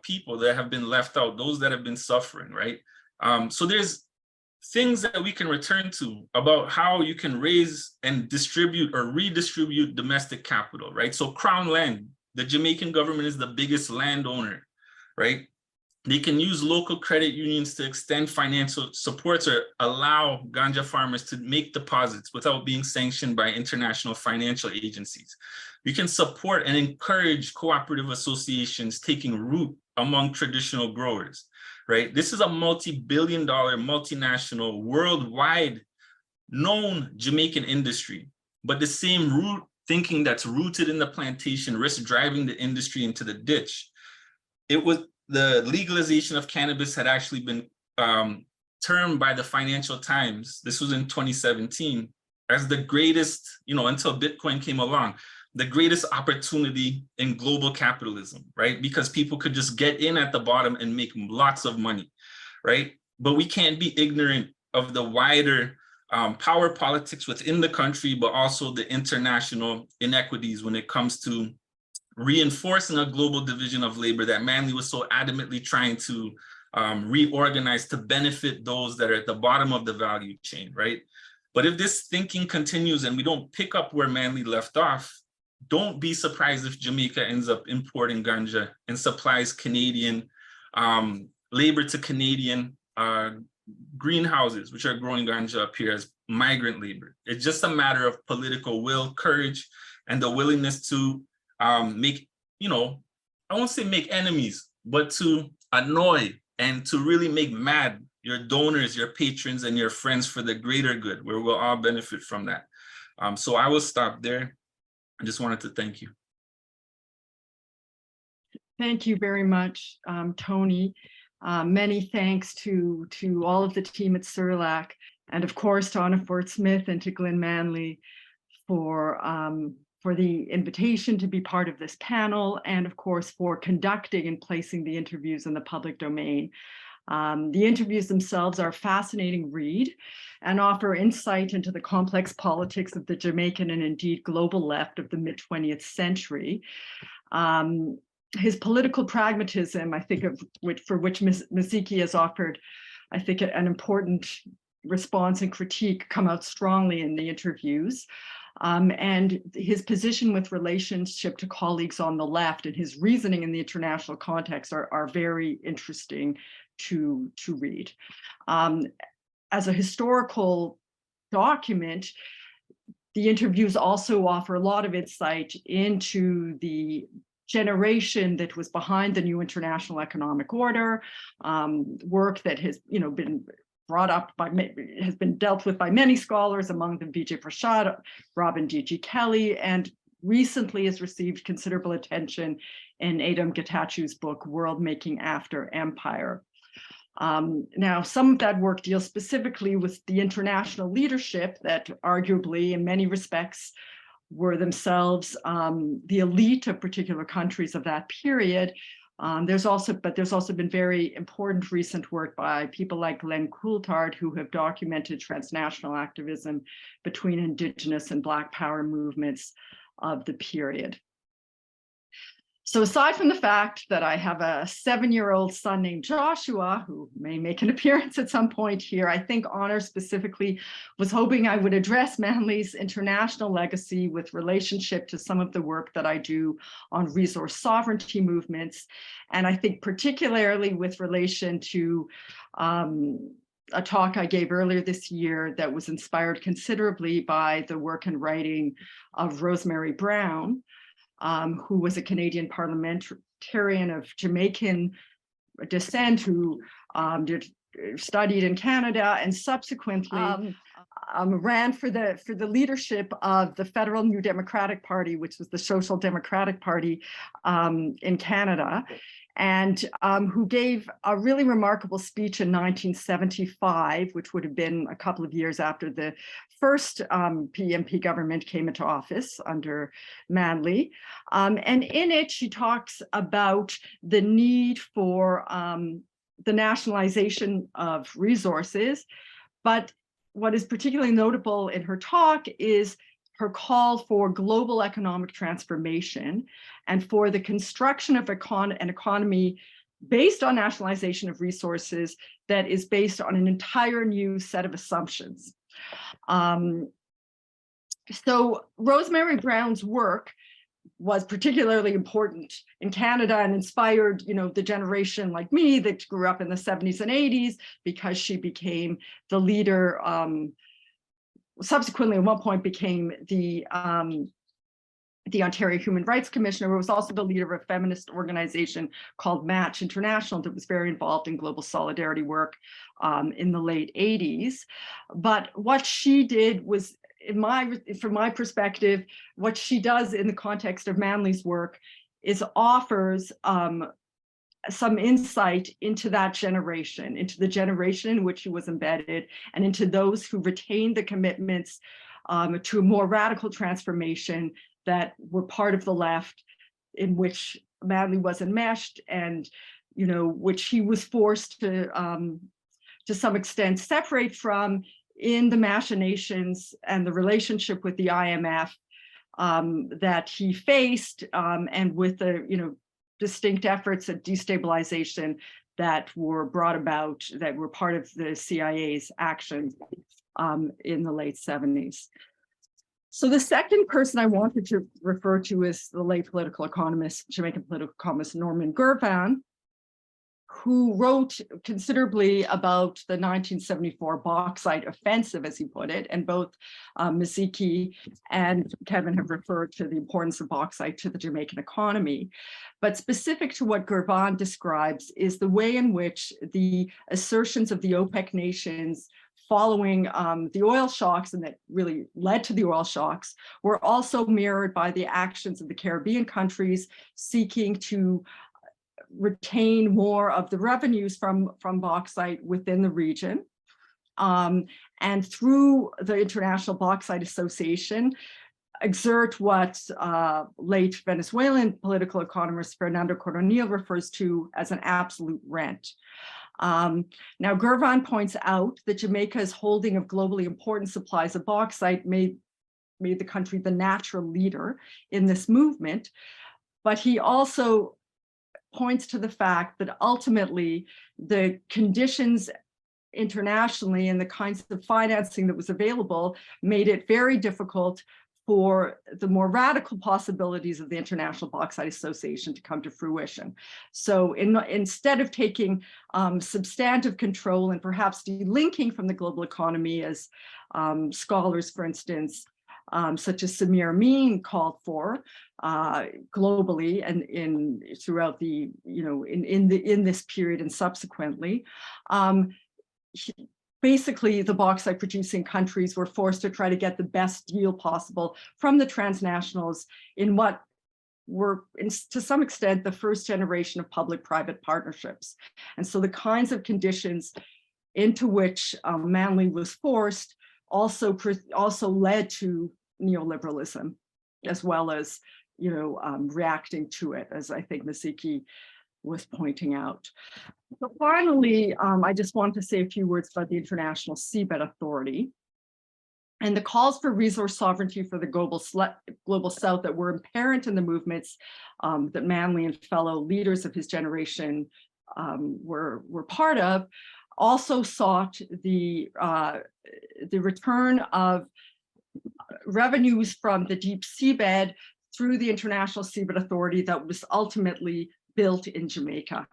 people that have been left out, those that have been suffering, right? So there's things that we can return to about how you can raise and distribute or redistribute domestic capital, right? So Crown land, the Jamaican government is the biggest landowner, right? They can use local credit unions to extend financial supports or allow ganja farmers to make deposits without being sanctioned by international financial agencies. You can support and encourage cooperative associations taking root among traditional growers, right? This is a multi-billion-dollar, multinational, worldwide known Jamaican industry, but the same root thinking that's rooted in the plantation risks driving the industry into the ditch. The legalization of cannabis had actually been termed by the Financial Times, this was in 2017, as the greatest, until Bitcoin came along, the greatest opportunity in global capitalism, right? Because people could just get in at the bottom and make lots of money, right? But we can't be ignorant of the wider power politics within the country, but also the international inequities when it comes to reinforcing a global division of labor that Manley was so adamantly trying to reorganize to benefit those that are at the bottom of the value chain, right? But if this thinking continues and we don't pick up where Manley left off, don't be surprised if Jamaica ends up importing ganja and supplies Canadian labor to Canadian greenhouses, which are growing ganja up here as migrant labor. It's just a matter of political will, courage, and the willingness to make, I won't say make enemies, but to annoy and to really make mad your donors, your patrons, and your friends for the greater good, where we'll all benefit from that. So I will stop there. I just wanted to thank you. Thank you very much, Tony. Many thanks to all of the team at CERLAC, and of course to Anna Ford-Smith and to Glynne Manley for the invitation to be part of this panel, and of course for conducting and placing the interviews in the public domain. The interviews themselves are a fascinating read and offer insight into the complex politics of the Jamaican and indeed global left of the mid-20th century. His political pragmatism, I think, for which Maziki has offered, I think, an important response and critique, come out strongly in the interviews. And his position with relationship to colleagues on the left and his reasoning in the international context are very interesting to read. As a historical document, the interviews also offer a lot of insight into the generation that was behind the new international economic order, work that has been brought up has been dealt with by many scholars, among them Vijay Prashad, Robin D.G. Kelly, and recently has received considerable attention in Adam Getachew's book, World Making After Empire. Now, some of that work deals specifically with the international leadership that arguably, in many respects, were themselves the elite of particular countries of that period. There's also been very important recent work by people like Glynne Coulthard, who have documented transnational activism between Indigenous and Black Power movements of the period. So aside from the fact that I have a 7-year-old son named Joshua, who may make an appearance at some point here, I think Honor specifically was hoping I would address Manley's international legacy with relationship to some of the work that I do on resource sovereignty movements. And I think particularly with relation to a talk I gave earlier this year that was inspired considerably by the work and writing of Rosemary Brown, who was a Canadian parliamentarian of Jamaican descent, who studied in Canada and subsequently ran for the leadership of the Federal New Democratic Party, which was the Social Democratic Party in Canada, and who gave a really remarkable speech in 1975, which would have been a couple of years after the first PMP government came into office under Manley. And in it, she talks about the need for the nationalization of resources. But what is particularly notable in her talk is her call for global economic transformation and for the construction of an economy based on nationalization of resources that is based on an entire new set of assumptions. So Rosemary Brown's work was particularly important in Canada and inspired, the generation like me that grew up in the 70s and 80s, because she became the leader, subsequently at one point became the Ontario Human Rights Commissioner, who was also the leader of a feminist organization called Match International that was very involved in global solidarity work in the late 80s. But what she did was, from my perspective, what she does in the context of Manley's work is offers some insight into that generation, into the generation in which he was embedded, and into those who retained the commitments to a more radical transformation that were part of the left, in which Manley was enmeshed, and which he was forced to some extent separate from in the machinations and the relationship with the IMF that he faced, and with the distinct efforts at destabilization that were brought about, that were part of the CIA's action in the late 70s. So the second person I wanted to refer to is the late political economist, Jamaican political economist Norman Girvan, who wrote considerably about the 1974 bauxite offensive, as he put it, and both Maziki and Kevin have referred to the importance of bauxite to the Jamaican economy. But specific to what Girvan describes is the way in which the assertions of the OPEC nations following the oil shocks, and that really led to the oil shocks, were also mirrored by the actions of the Caribbean countries seeking to retain more of the revenues from bauxite within the region. And through the International Bauxite Association, exert what late Venezuelan political economist Fernando Coronil refers to as an absolute rent. Now, Gervon points out that Jamaica's holding of globally important supplies of bauxite made the country the natural leader in this movement, but he also points to the fact that ultimately the conditions internationally and the kinds of financing that was available made it very difficult for the more radical possibilities of the International Bauxite Association to come to fruition. So instead of taking substantive control and perhaps delinking from the global economy, as scholars, for instance, such as Samir Amin called for globally and throughout the, in this period and subsequently, basically the bauxite producing countries were forced to try to get the best deal possible from the transnationals in what were, to some extent, the first generation of public-private partnerships. And so the kinds of conditions into which Manley was forced also led to neoliberalism, as well as reacting to it, as I think Masiki was pointing out. So finally, I just want to say a few words about the International Seabed Authority and the calls for resource sovereignty for the global South that were apparent in the movements that Manley and fellow leaders of his generation were part of, also sought the return of revenues from the deep seabed through the International Seabed Authority that was ultimately built in Jamaica.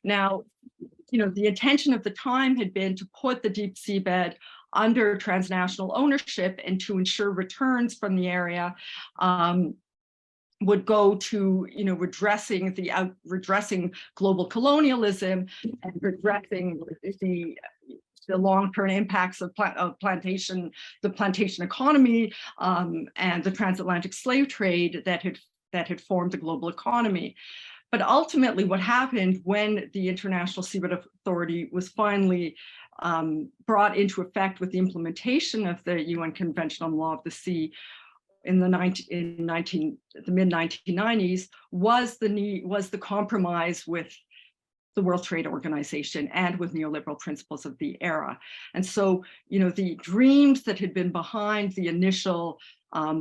Now, the intention of the time had been to put the deep seabed under transnational ownership and to ensure returns from the area would go to, redressing global colonialism and redressing the long-term impacts of the plantation economy and the transatlantic slave trade that had formed the global economy. But ultimately what happened when the International Seabed Authority was finally brought into effect with the implementation of the UN Convention on Law of the Sea in the mid-1990s was the compromise with the World Trade Organization and with neoliberal principles of the era. And so, the dreams that had been behind the initial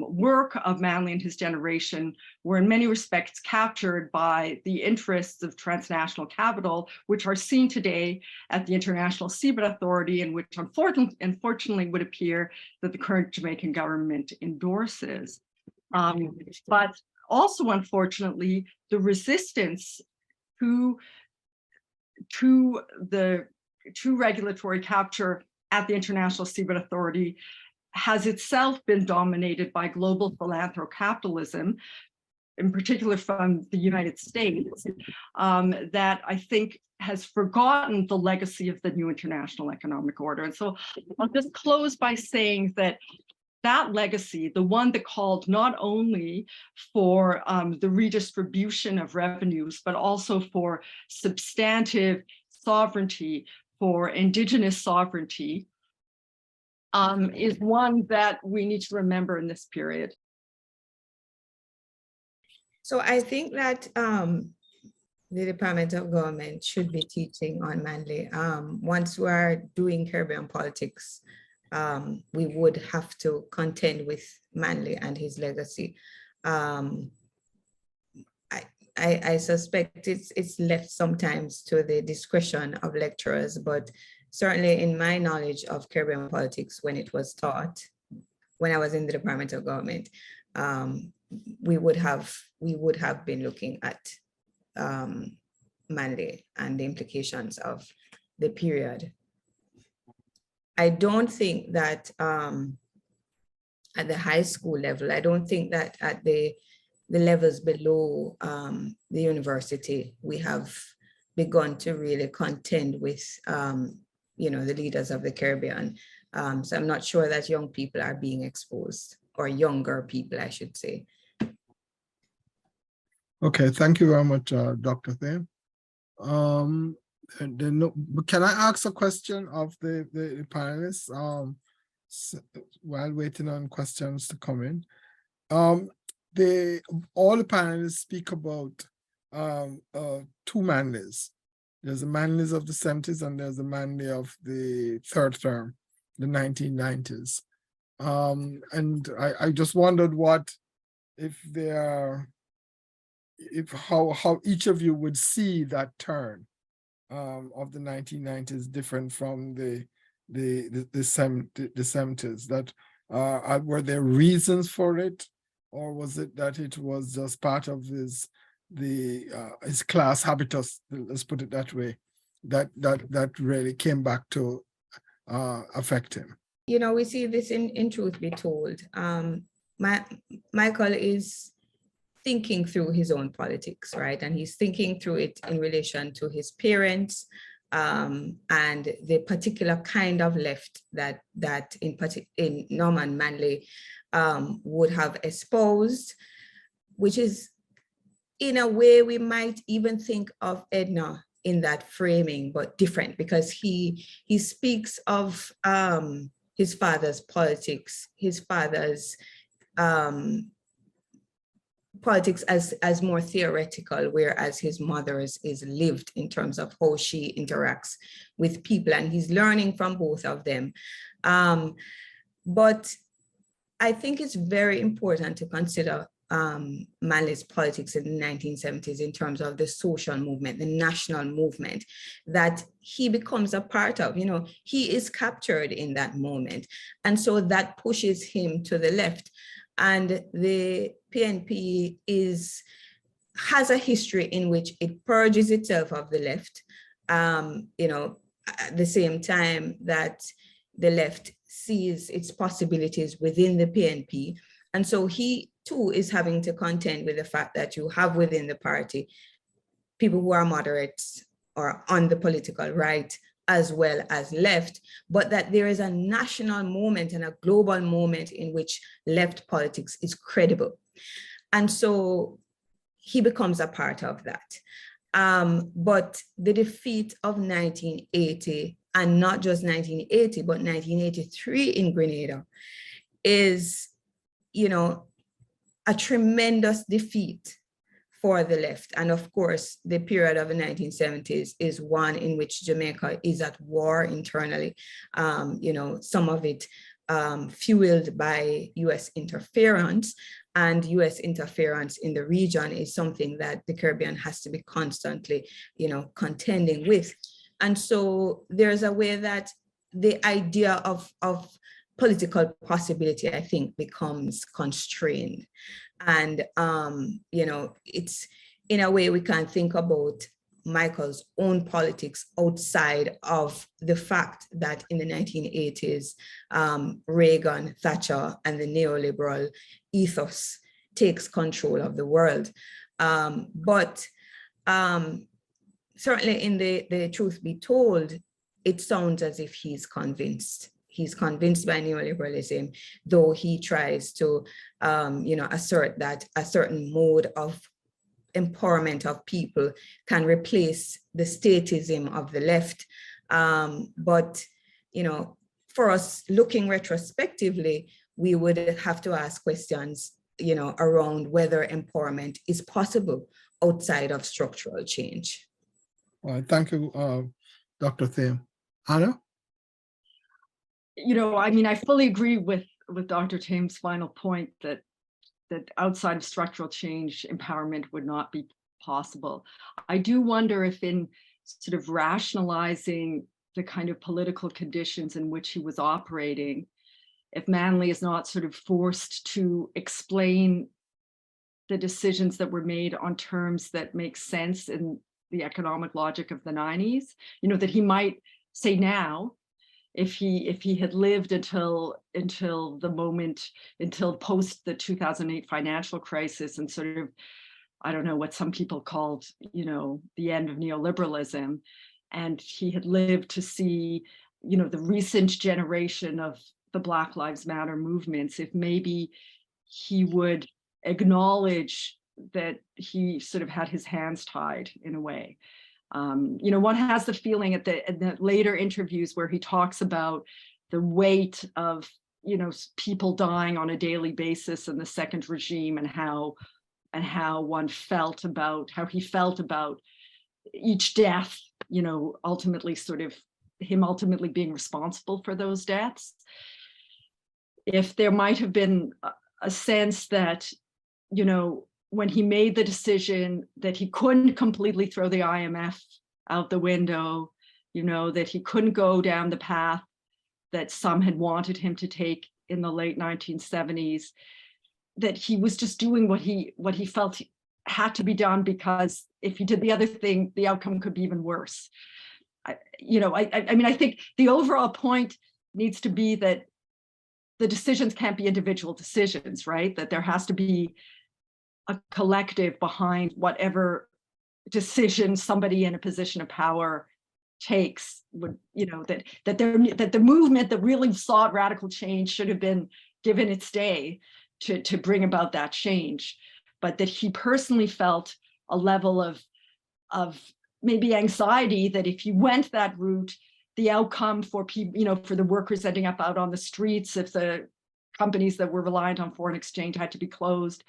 work of Manley and his generation were in many respects captured by the interests of transnational capital, which are seen today at the International Seabed Authority, and which unfortunately would appear that the current Jamaican government endorses. But also, unfortunately, the resistance to regulatory capture at the International Seabed Authority has itself been dominated by global philanthrocapitalism, in particular from the United States, that I think has forgotten the legacy of the new international economic order. And so I'll just close by saying that legacy, the one that called not only for the redistribution of revenues, but also for substantive sovereignty, for indigenous sovereignty, is one that we need to remember in this period. So I think that the Department of Government should be teaching on Manley. Once we are doing Caribbean politics, we would have to contend with Manley and his legacy. I suspect it's left sometimes to the discretion of lecturers, but certainly in my knowledge of Caribbean politics, when it was taught, when I was in the Department of Government, we would have been looking at Manley and the implications of the period. I don't think that at the high school level, I don't think that at the levels below the university, we have begun to really contend with you know, the leaders of the Caribbean. So I'm not sure that young people are being exposed, or younger people, I should say. Okay, thank you very much, Dr. Thame. Can I ask a question of the panelists while waiting on questions to come in? All the panelists speak about two Manleys. There's a Manleys of the 70s and there's a Manley of the third term, the 1990s. And I just wondered how each of you would see that turn of the 1990s different from the 70s. That were there reasons for it, or was it that it was just part of his class habitus? Let's put it that way. That really came back to affect him. You know, we see this in Truth Be Told. Michael is thinking through his own politics, right? And he's thinking through it in relation to his parents and the particular kind of left that in Norman Manley would have espoused, which is, in a way, we might even think of Edna in that framing, but different, because he speaks of his father's politics, his father's politics as more theoretical, whereas his mother's is lived in terms of how she interacts with people, and he's learning from both of them. But I think it's very important to consider Manley's politics in the 1970s in terms of the social movement, the national movement that he becomes a part of. You know, he is captured in that moment. And so that pushes him to the left. And the PNP has a history in which it purges itself of the left, you know, at the same time that the left sees its possibilities within the PNP. And so he too is having to contend with the fact that you have within the party people who are moderates or on the political right as well as left, but that there is a national moment and a global moment in which left politics is credible. And so he becomes a part of that. But the defeat of 1980, and not just 1980, but 1983 in Grenada, is, you know, a tremendous defeat for the left. And of course, the period of the 1970s is one in which Jamaica is at war internally. You know, some of it fueled by US interference, and US interference in the region is something that the Caribbean has to be constantly, you know, contending with. And so there's a way that the idea of political possibility, I think, becomes constrained. And, you know, it's in a way we can think about Michael's own politics outside of the fact that in the 1980s, Reagan, Thatcher, and the neoliberal ethos takes control of the world. But certainly in the Truth Be Told, it sounds as if he's convinced. He's convinced by neoliberalism, though he tries to, you know, assert that a certain mode of empowerment of people can replace the statism of the left. But, you know, for us looking retrospectively, we would have to ask questions, you know, around whether empowerment is possible outside of structural change. All right, thank you, Dr. Thame. Anna? You know, I mean, I fully agree with Dr. Thame's final point that outside of structural change, empowerment would not be possible. I do wonder if in sort of rationalizing the kind of political conditions in which he was operating, if Manley is not sort of forced to explain the decisions that were made on terms that make sense in the economic logic of the 90s, you know, that he might say now, if he had lived until the moment, until post the 2008 financial crisis and sort of, I don't know, what some people called, you know, the end of neoliberalism, and he had lived to see the recent generation of the Black Lives Matter movements, if maybe he would acknowledge that he sort of had his hands tied in a way. One has the feeling in the later interviews where he talks about the weight of, people dying on a daily basis in the second regime, and how he felt about each death, ultimately ultimately being responsible for those deaths. If there might have been a sense that, when he made the decision that he couldn't completely throw the IMF out the window, that he couldn't go down the path that some had wanted him to take in the late 1970s, that he was just doing what he felt had to be done, because if he did the other thing, the outcome could be even worse. I think the overall point needs to be that the decisions can't be individual decisions, right? That there has to be a collective behind whatever decision somebody in a position of power takes. That the movement that really sought radical change should have been given its day to bring about that change, but that he personally felt a level of maybe anxiety that if he went that route, the outcome for people, for the workers ending up out on the streets, if the companies that were reliant on foreign exchange had to be closed,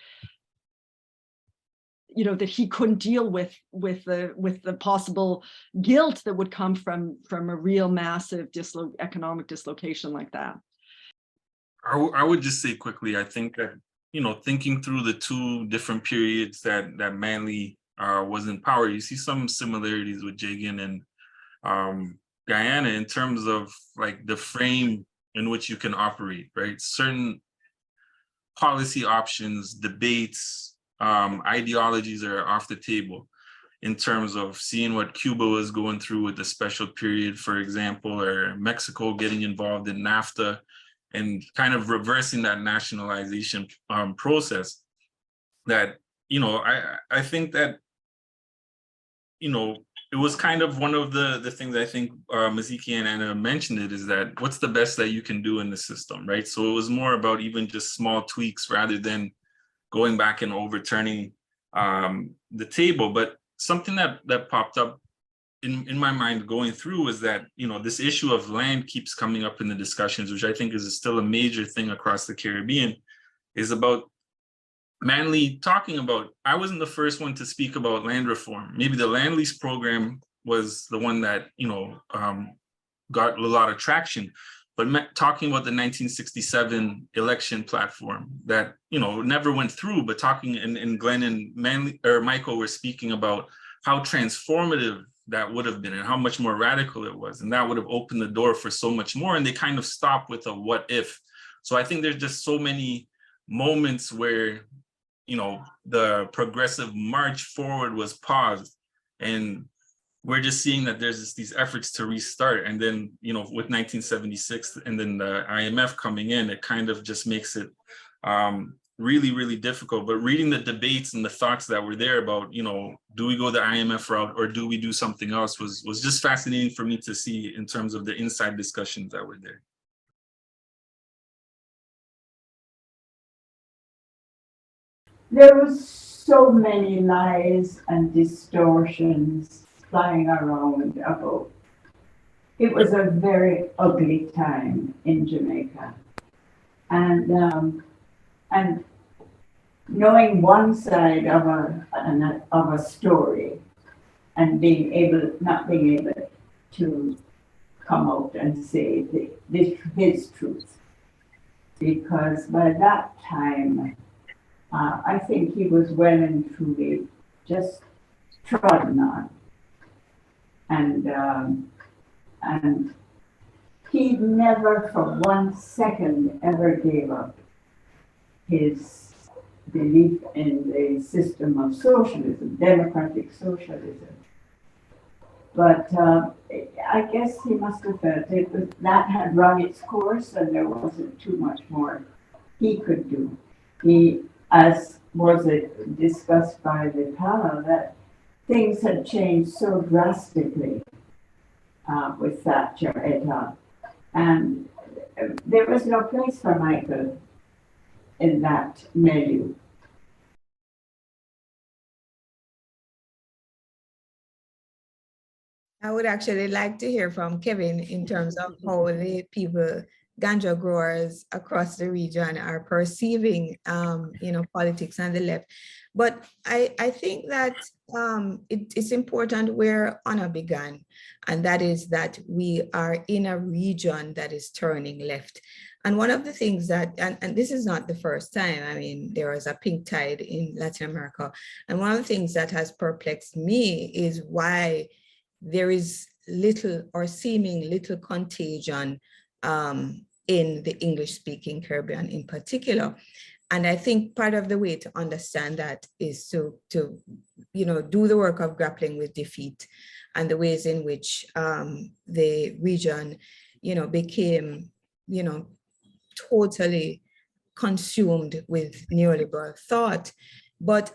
that he couldn't deal with the possible guilt that would come from a real massive economic dislocation like that. I would just say quickly, I think that, thinking through the two different periods that Manley was in power, you see some similarities with Jagan and Guyana in terms of like the frame in which you can operate, right? Certain policy options, debates, ideologies are off the table in terms of seeing what Cuba was going through with the special period, for example, or Mexico getting involved in NAFTA and kind of reversing that nationalization process. That, I think that, it was kind of one of the things I think Maziki and Anna mentioned it, is that what's the best that you can do in the system, right? So it was more about even just small tweaks rather than going back and overturning the table. But something that popped up in my mind going through is that, this issue of land keeps coming up in the discussions, which I think is still a major thing across the Caribbean, is about Manley talking about, I wasn't the first one to speak about land reform. Maybe the land lease program was the one that, got a lot of traction, but talking about the 1967 election platform that, never went through, but talking, and Glynne and Manley or Michael were speaking about how transformative that would have been and how much more radical it was. And that would have opened the door for so much more. And they kind of stopped with a what if. So I think there's just so many moments where, the progressive march forward was paused, and we're just seeing that there's these efforts to restart. And then, with 1976 and then the IMF coming in, it kind of just makes it really, really difficult. But reading the debates and the thoughts that were there about, do we go the IMF route or do we do something else was just fascinating for me to see in terms of the inside discussions that were there. There was so many lies and distortions flying around about. It was a very ugly time in Jamaica, and knowing one side of a story and not being able to come out and say his truth, because by that time, I think he was well and truly just trodden on. And he never for 1 second ever gave up his belief in the system of socialism, democratic socialism. But I guess he must have felt that had run its course and there wasn't too much more he could do. As was it discussed by the panel, that things had changed so drastically with Thatcher et al. And there was no place for Michael in that milieu. I would actually like to hear from Kevin in terms of how the people, ganja growers across the region are perceiving, politics and the left. But I think that it's important where Anna began, and that is that we are in a region that is turning left. And one of the things that, and this is not the first time, I mean, there was a pink tide in Latin America. And one of the things that has perplexed me is why there is little or seeming little contagion in the English-speaking Caribbean in particular. And I think part of the way to understand that is to do the work of grappling with defeat and the ways in which the region, became, totally consumed with neoliberal thought. But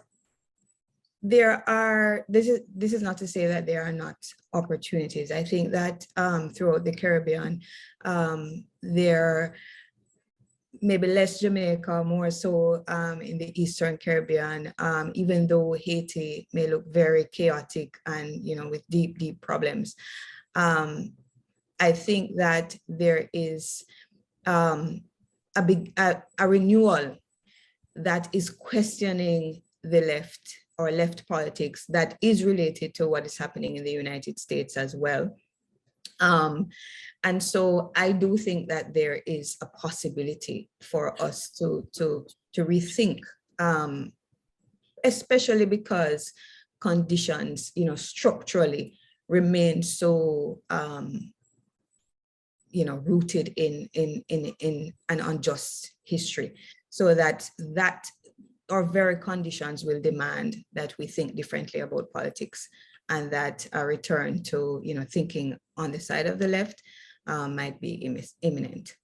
this is not to say that there are not opportunities. I think that throughout the Caribbean, there maybe less Jamaica, more so in the Eastern Caribbean, even though Haiti may look very chaotic and, with deep, deep problems. I think that there is a renewal that is questioning the left or left politics that is related to what is happening in the United States as well. And so I do think that there is a possibility for us to rethink, especially because conditions, structurally remain so, rooted in an unjust history, so that our very conditions will demand that we think differently about politics, and that a return to thinking on the side of the left might be imminent.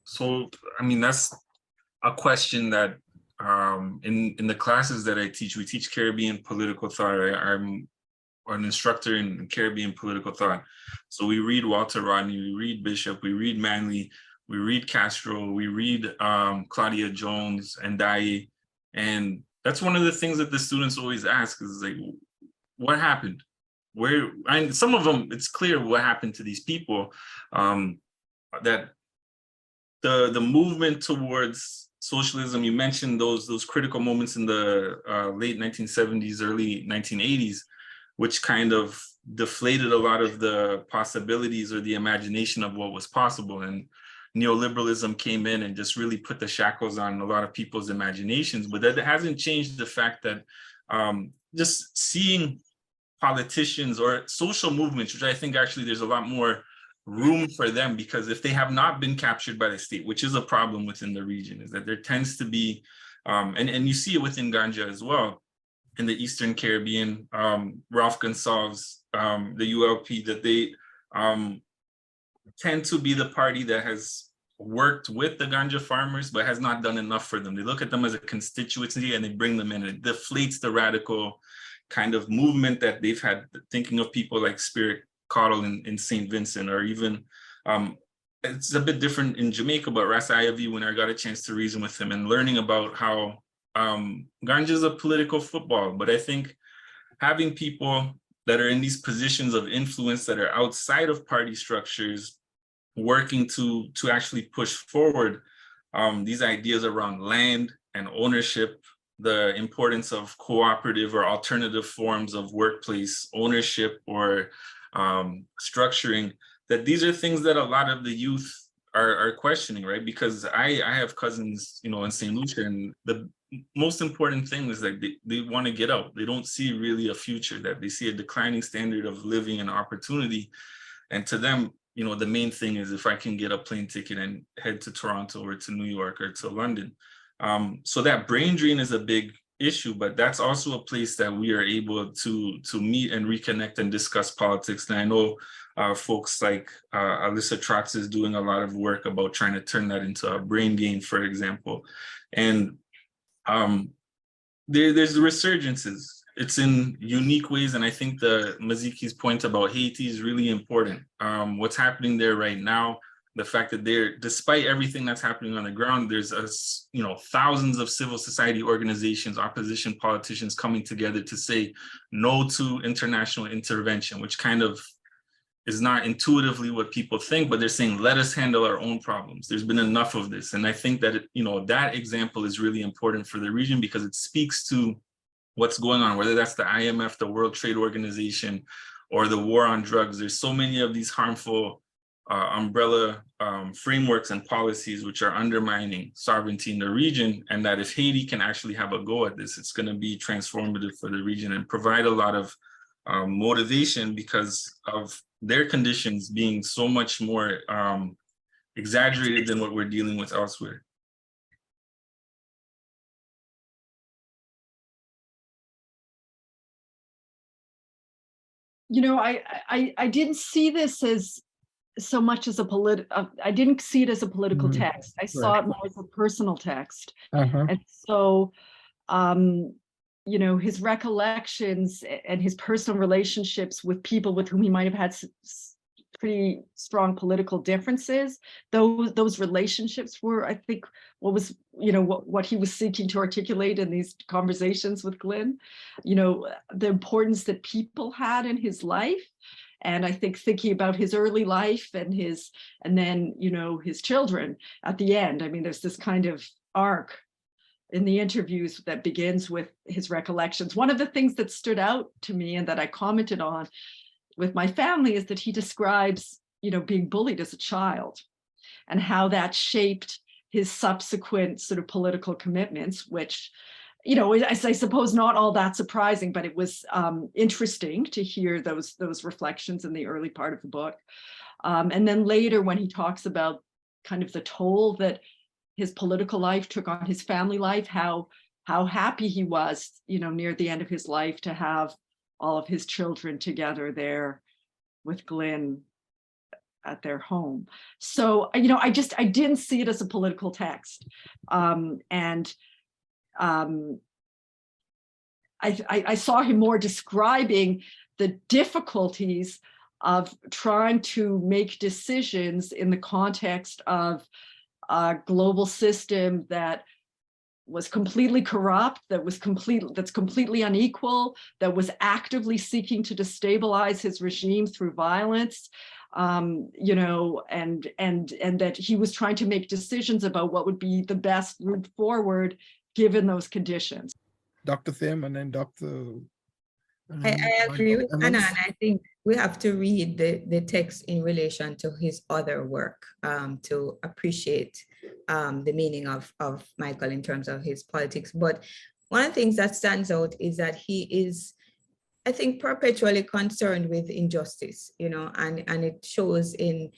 So, I mean, that's a question that in the classes that I teach, we teach Caribbean political thought. I'm an instructor in Caribbean political thought. So we read Walter Rodney, we read Bishop, we read Manley, we read Castro, we read Claudia Jones and Dye. And that's one of the things that the students always ask is like, what happened? Where, and some of them, it's clear what happened to these people, that the movement towards socialism, you mentioned those critical moments in the late 1970s, early 1980s, which kind of deflated a lot of the possibilities or the imagination of what was possible. And neoliberalism came in and just really put the shackles on a lot of people's imaginations. But that hasn't changed the fact that just seeing politicians or social movements, which I think actually there's a lot more room for them, because if they have not been captured by the state, which is a problem within the region, is that there tends to be, and you see it within ganja as well, in the Eastern Caribbean, Ralph Gonsalves, the ULP, that they tend to be the party that has worked with the ganja farmers, but has not done enough for them. They look at them as a constituency and they bring them in. It deflates the radical kind of movement that they've had, thinking of people like Spirit Cottle in St. Vincent, or even, it's a bit different in Jamaica, but Ras Ayavi, when I got a chance to reason with him and learning about how ganja is a political football. But I think having people that are in these positions of influence that are outside of party structures, working to actually push forward these ideas around land and ownership, the importance of cooperative or alternative forms of workplace ownership or structuring, that these are things that a lot of the youth are questioning, right? Because I have cousins, in St. Lucia, and the most important thing is that they want to get out. They don't see really a future, that they see a declining standard of living and opportunity. And to them, the main thing is if I can get a plane ticket and head to Toronto or to New York or to London. So that brain drain is a big issue, but that's also a place that we are able to meet and reconnect and discuss politics. And I know folks like Alyssa Trotz is doing a lot of work about trying to turn that into a brain game, for example. And there's resurgences. It's in unique ways, and I think the Maziki's point about Haiti is really important. What's happening there right now, the fact that despite everything that's happening on the ground, there's thousands of civil society organizations, opposition politicians coming together to say no to international intervention, which kind of is not intuitively what people think, but they're saying, let us handle our own problems. There's been enough of this. And I think that, that example is really important for the region because it speaks to what's going on, whether that's the IMF, the World Trade Organization, or the war on drugs. There's so many of these harmful umbrella frameworks and policies which are undermining sovereignty in the region, and that if Haiti can actually have a go at this, it's going to be transformative for the region and provide a lot of motivation because of their conditions being so much more exaggerated than what we're dealing with elsewhere. I didn't see this as so much as I didn't see it as a political text. I saw it more as a personal text. And so, his recollections and his personal relationships with people with whom he might have had pretty strong political differences, those relationships were, I think, what he was seeking to articulate in these conversations with Glynne, the importance that people had in his life. And I think thinking about his early life and then his children at the end. I mean, there's this kind of arc in the interviews that begins with his recollections. One of the things that stood out to me and that I commented on with my family is that he describes, being bullied as a child and how that shaped his subsequent sort of political commitments, which, I suppose not all that surprising, but it was interesting to hear those reflections in the early part of the book. And then later when he talks about kind of the toll that his political life took on his family life, how happy he was, near the end of his life to have all of his children together there with Glynne at their home. So, I didn't see it as a political text. I saw him more describing the difficulties of trying to make decisions in the context of a global system that was completely corrupt, that's completely unequal, that was actively seeking to destabilize his regime through violence, and that he was trying to make decisions about what would be the best route forward given those conditions. Dr. Thiem and then Dr. I agree with Anna, and I think we have to read the text in relation to his other work to appreciate the meaning of Michael in terms of his politics. But one of the things that stands out is that he is, I think, perpetually concerned with injustice, and it shows in,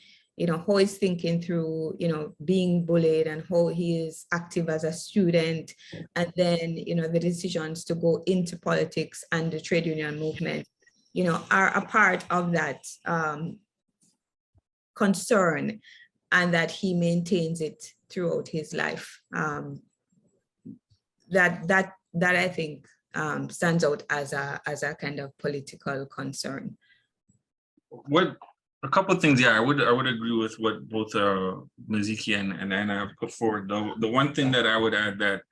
how he's thinking through, being bullied and how he is active as a student, and then, the decisions to go into politics and the trade union movement, are a part of that concern, and that he maintains it throughout his life. That I think stands out as a kind of political concern. A couple of things, yeah, I would agree with what both Maziki and Anna have put forward. The one thing that I would add that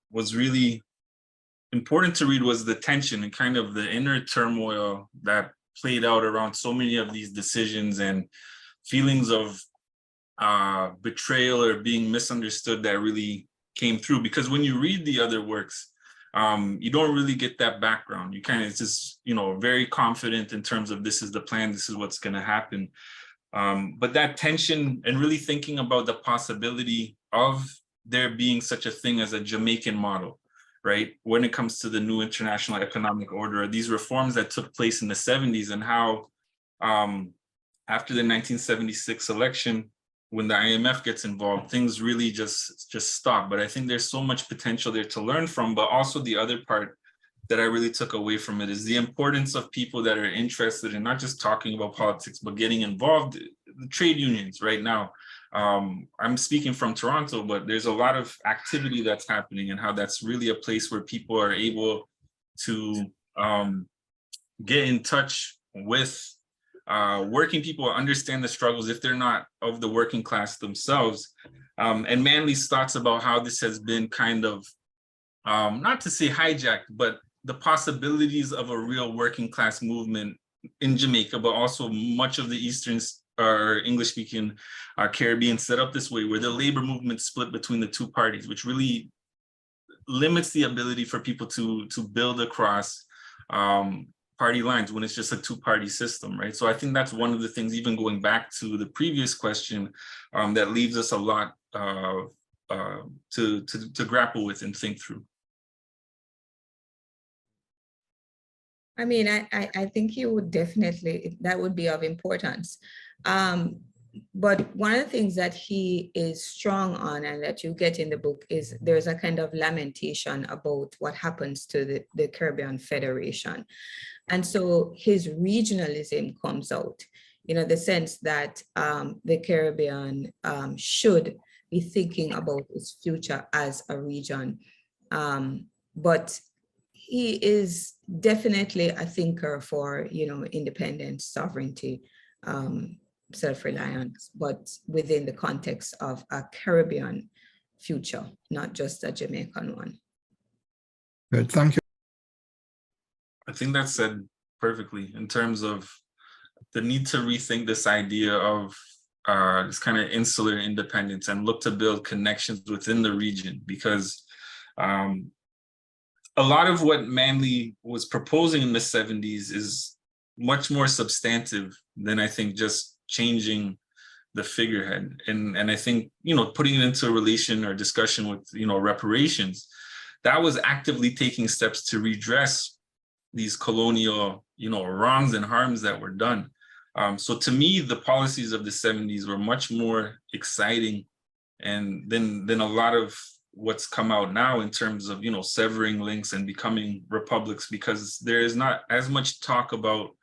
was really important to read was the tension and kind of the inner turmoil that played out around so many of these decisions and feelings of betrayal or being misunderstood that really came through. Because when you read the other works, you don't really get that background. You kind of just, very confident in terms of this is the plan, this is what's going to happen. But that tension and really thinking about the possibility of there being such a thing as a Jamaican model, right? When it comes to the new international economic order, these reforms that took place in the 70s and how after the 1976 election, when the IMF gets involved, things really just stop. But I think there's so much potential there to learn from. But also the other part that I really took away from it is the importance of people that are interested in not just talking about politics, but getting involved. The trade unions right now. I'm speaking from Toronto, but there's a lot of activity that's happening and how that's really a place where people are able to get in touch with working people understand the struggles if they're not of the working class themselves. And Manley's thoughts about how this has been kind of, not to say hijacked, but the possibilities of a real working class movement in Jamaica, but also much of the Eastern or English-speaking Caribbean set up this way, where the labor movement split between the two parties, which really limits the ability for people to build across party lines when it's just a two-party system, right? So I think that's one of the things, even going back to the previous question, that leaves us a lot to grapple with and think through. I mean, I think you would definitely, that would be of importance. But one of the things that he is strong on and that you get in the book is there's a kind of lamentation about what happens to the Caribbean Federation. And so his regionalism comes out, you know, the sense that the Caribbean should be thinking about its future as a region. But he is definitely a thinker for, you know, independence, sovereignty, self-reliance, but within the context of a Caribbean future, not just a Jamaican one. Good, thank you. I think that's said perfectly in terms of the need to rethink this idea of this kind of insular independence and look to build connections within the region, because a lot of what Manley was proposing in the 70s is much more substantive than I think just changing the figurehead. And I think, you know, putting it into a relation or discussion with, you know, reparations, that was actively taking steps to redress these colonial, you know, wrongs and harms that were done. So to me, the policies of the 70s were much more exciting and than a lot of what's come out now in terms of, you know, severing links and becoming republics, because there is not as much talk about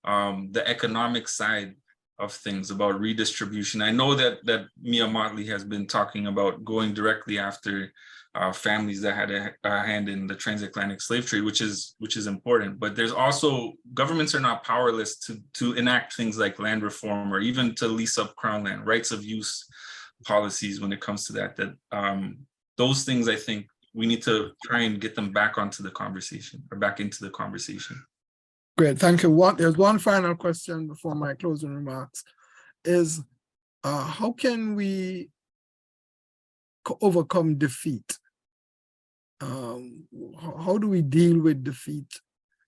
the economic side of things, about redistribution. I know that Mia Motley has been talking about going directly after families that had a hand in the transatlantic slave trade, which is important. But there's also, governments are not powerless to enact things like land reform or even to lease up crown land, rights of use policies when it comes to that. Those things, I think we need to try and get them back onto the conversation, or back into the conversation. Great, thank you. There's one final question before my closing remarks, is how can we overcome defeat? How do we deal with defeat?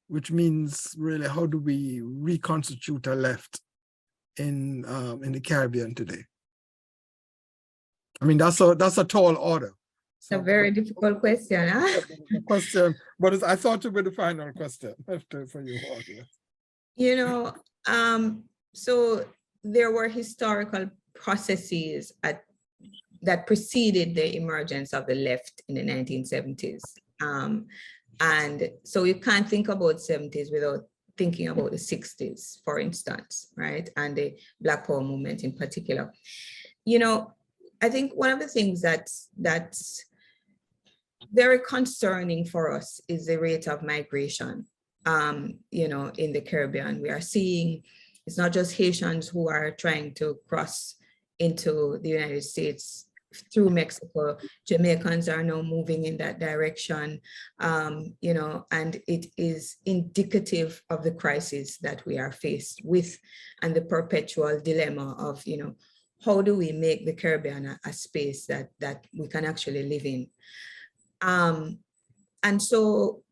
Which means really, how do we reconstitute a left in the Caribbean today? I mean, that's a tall order. It's a very difficult question, huh? Question, but I thought it would be the final question for you all. Yes. You know, so there were historical processes that preceded the emergence of the left in the 1970s. And so you can't think about 70s without thinking about the 60s, for instance, right? And the Black Power movement in particular. You know, I think one of the things that's very concerning for us is the rate of migration, you know, in the Caribbean. We are seeing, it's not just Haitians who are trying to cross into the United States through Mexico. Jamaicans are now moving in that direction, you know, and it is indicative of the crisis that we are faced with and the perpetual dilemma of, you know, how do we make the Caribbean a space that we can actually live in? And so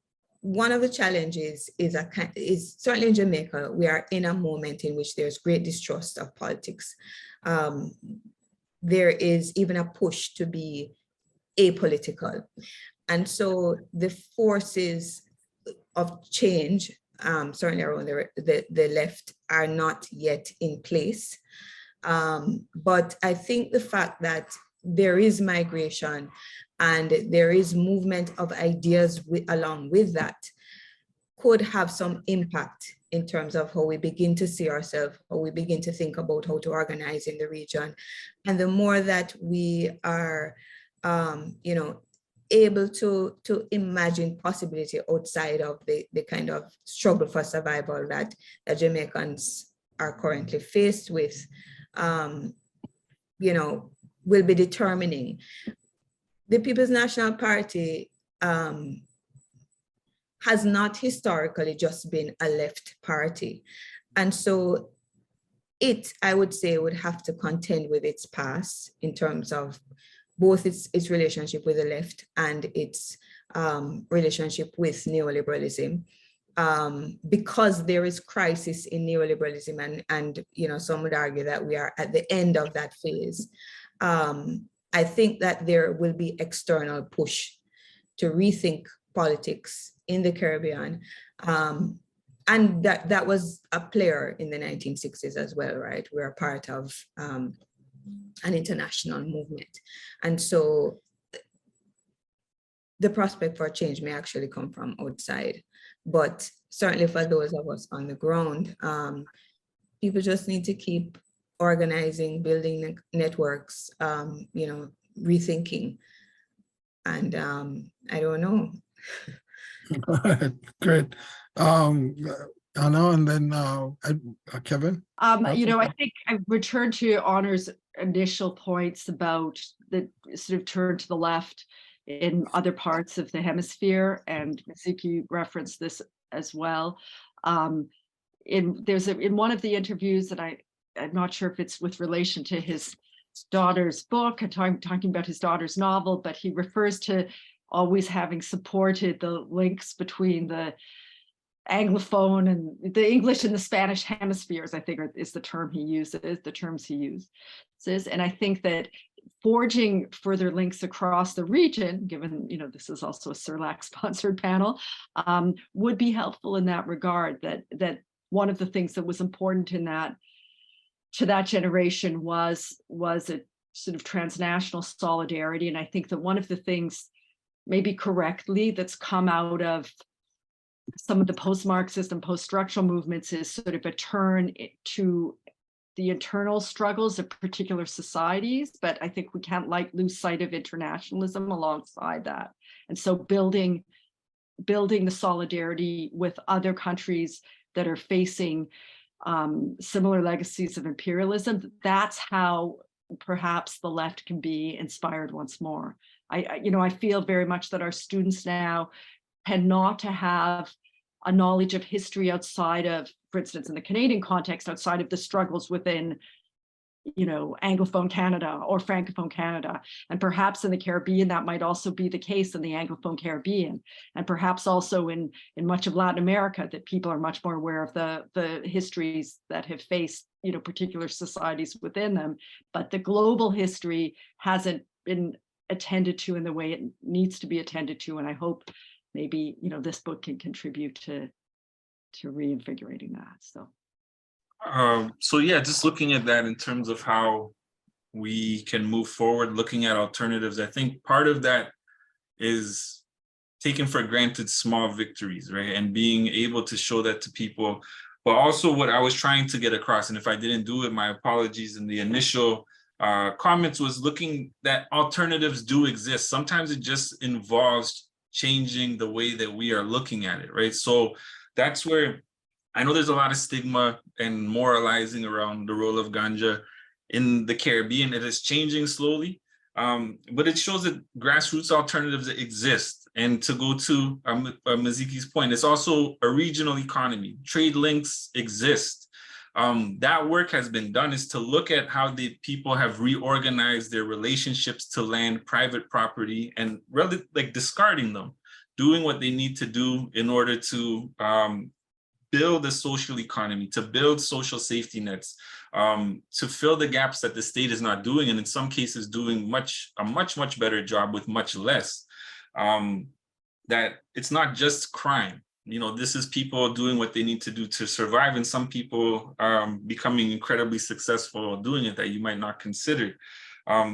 one of the challenges is certainly in Jamaica, we are in a moment in which there's great distrust of politics. There is even a push to be apolitical. And so the forces of change, certainly around the left, are not yet in place. But I think the fact that there is migration and there is movement of ideas along with that could have some impact in terms of how we begin to see ourselves, how we begin to think about how to organize in the region. And the more that we are, you know, able to imagine possibility outside of the kind of struggle for survival that the Jamaicans are currently faced with, you know, will be determining. The People's National Party has not historically just been a left party. And so it, I would say, would have to contend with its past in terms of both its relationship with the left and its relationship with neoliberalism. Because there is crisis in neoliberalism, and you know, some would argue that we are at the end of that phase. I think that there will be external push to rethink politics in the Caribbean. And that was a player in the 1960s as well, right? We're a part of an international movement. And so the prospect for change may actually come from outside. But certainly for those of us on the ground, people just need to keep organizing, building networks, you know, rethinking. And I don't know. Great. Anna, and then Kevin. You know, I think I returned to Honor's initial points about the sort of turn to the left in other parts of the hemisphere, and Mizuki referenced this as well. In one of the interviews that I'm not sure if it's with relation to his daughter's book, talking about his daughter's novel, but he refers to always having supported the links between the Anglophone and the English and the Spanish hemispheres, I think is the term he uses, the terms he uses. And I think that forging further links across the region, given, you know, this is also a CERLAC sponsored panel, would be helpful in that regard, that one of the things that was important in that, to that generation was a sort of transnational solidarity. And I think that one of the things, maybe correctly, that's come out of some of the post-Marxist and post-structural movements is sort of a turn to the internal struggles of particular societies, but I think we can't lose sight of internationalism alongside that. And so building the solidarity with other countries that are facing similar legacies of imperialism, that's how perhaps the left can be inspired once more. I feel very much that our students now tend not to have a knowledge of history outside of, for instance, in the Canadian context, outside of the struggles within, you know, Anglophone Canada or Francophone Canada. And perhaps in the Caribbean, that might also be the case in the Anglophone Caribbean. And perhaps also in much of Latin America, that people are much more aware of the histories that have faced, you know, particular societies within them. But the global history hasn't been attended to in the way it needs to be attended to. And I hope maybe, you know, this book can contribute to reinvigorating that. So yeah, just looking at that in terms of how we can move forward, looking at alternatives, I think part of that is taking for granted small victories, right? And being able to show that to people. But also what I was trying to get across, and if I didn't do it, my apologies, in the initial comments, was looking that alternatives do exist. Sometimes it just involves changing the way that we are looking at it, right? So that's where I know there's a lot of stigma and moralizing around the role of ganja in the Caribbean. It is changing slowly, but it shows that grassroots alternatives exist. And to go to Mizuki's point, it's also a regional economy. Trade links exist. That work has been done, is to look at how the people have reorganized their relationships to land, private property, and really like discarding them, doing what they need to do in order to build a social economy, to build social safety nets, to fill the gaps that the state is not doing, and in some cases doing a much better job with much less. That it's not just crime. You know, this is people doing what they need to do to survive, and some people becoming incredibly successful doing it that you might not consider.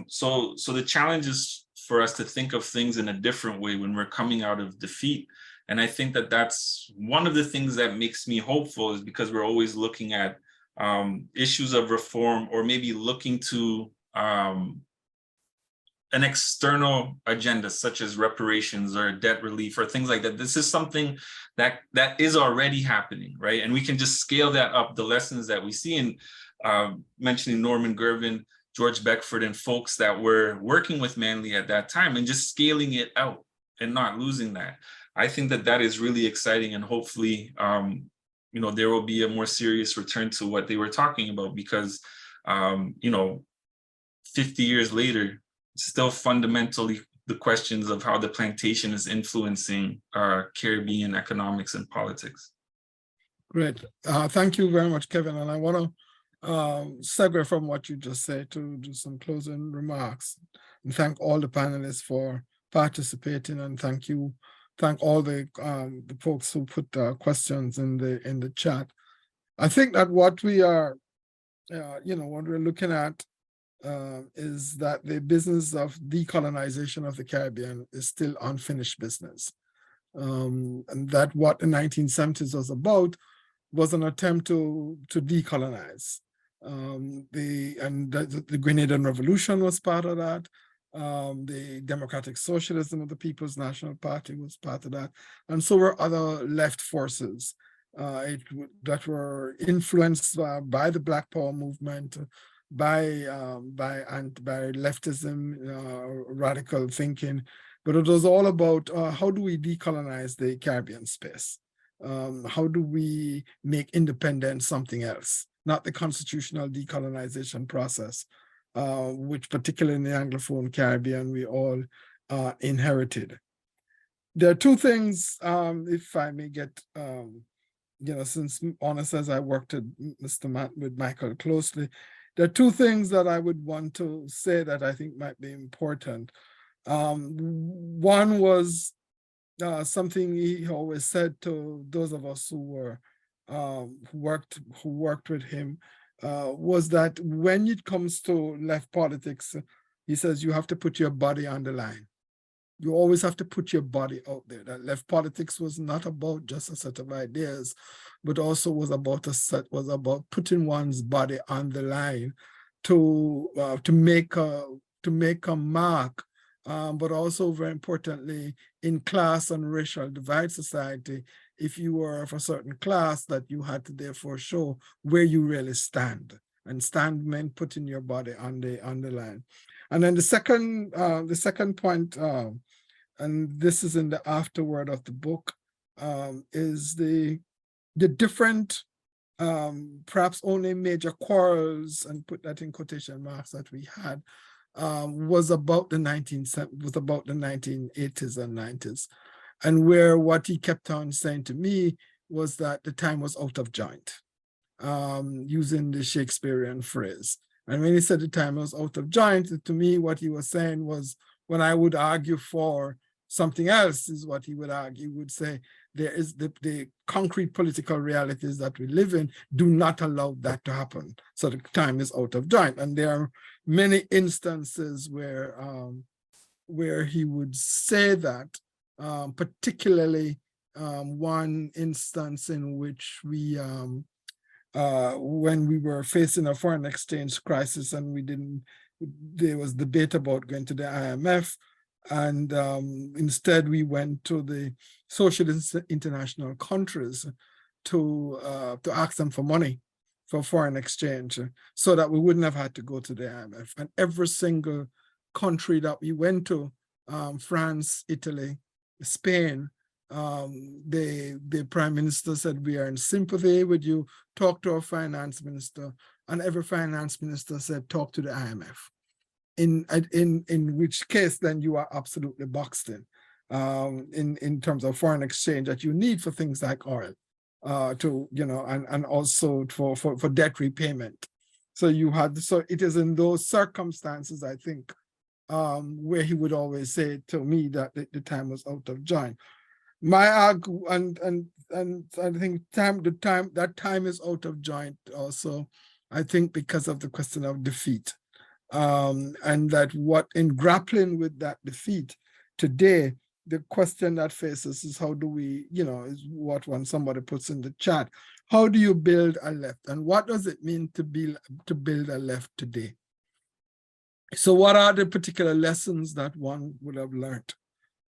So the challenge is for us to think of things in a different way when we're coming out of defeat. And I think that that's one of the things that makes me hopeful, is because we're always looking at issues of reform, or maybe looking to an external agenda such as reparations or debt relief or things like that. This is something that is already happening, right? And we can just scale that up, the lessons that we see in mentioning Norman Gervin, George Beckford, and folks that were working with Manley at that time, and just scaling it out and not losing that. I think that is really exciting, and hopefully, you know, there will be a more serious return to what they were talking about, because, you know, 50 years later, still fundamentally the questions of how the plantation is influencing Caribbean economics and politics. Great. Thank you very much, Kevin. And I want to segue from what you just said to do some closing remarks, and thank all the panelists for participating, and thank all the folks who put questions in the chat. I think that what we are, you know, what we're looking at is that the business of decolonization of the Caribbean is still unfinished business, and that what the 1970s was about was an attempt to decolonize. The Grenadian Revolution was part of that. The Democratic Socialism of the People's National Party was part of that, and so were other left forces that were influenced by the Black Power movement, by leftism, radical thinking. But it was all about how do we decolonize the Caribbean space? How do we make independence something else, not the constitutional decolonization process, which particularly in the Anglophone Caribbean, we all inherited. There are two things, if I may get, you know, since Honor says I worked with Michael closely, there are two things that I would want to say that I think might be important. One was something he always said to those of us who were who worked with him, was that when it comes to left politics, he says you have to put your body on the line. You always have to put your body out there. That left politics was not about just a set of ideas, but also was about putting one's body on the line to make a mark, but also very importantly in class and racial divide society. If you were of a certain class, that you had to therefore show where you really stand, and stand meant putting your body on the line. And then the second point, and this is in the afterword of the book, is the different, perhaps only major quarrels, and put that in quotation marks, that we had, was about the 1980s and 90s, and where what he kept on saying to me was that the time was out of joint, using the Shakespearean phrase. And when he said the time was out of joint, to me, what he was saying was, when I would argue for something else, is what he would argue. He would say, there is the concrete political realities that we live in do not allow that to happen. So the time is out of joint. And there are many instances where he would say that, particularly one instance in which we, when we were facing a foreign exchange crisis, and there was debate about going to the IMF, and instead we went to the socialist international countries to ask them for money for foreign exchange, so that we wouldn't have had to go to the IMF. And every single country that we went to, France, Italy, Spain, the prime minister said, we are in sympathy with you, talk to our finance minister. And every finance minister said, talk to the IMF. In which case, then you are absolutely boxed in terms of foreign exchange that you need for things like oil, and also for debt repayment. So it is in those circumstances, I think, where he would always say to me that the time was out of joint. My argument, and I think that time is out of joint also, I think, because of the question of defeat. And that what in grappling with that defeat today, the question that faces is, how do we, is what when somebody puts in the chat, how do you build a left, and what does it mean to build a left today? So what are the particular lessons that one would have learned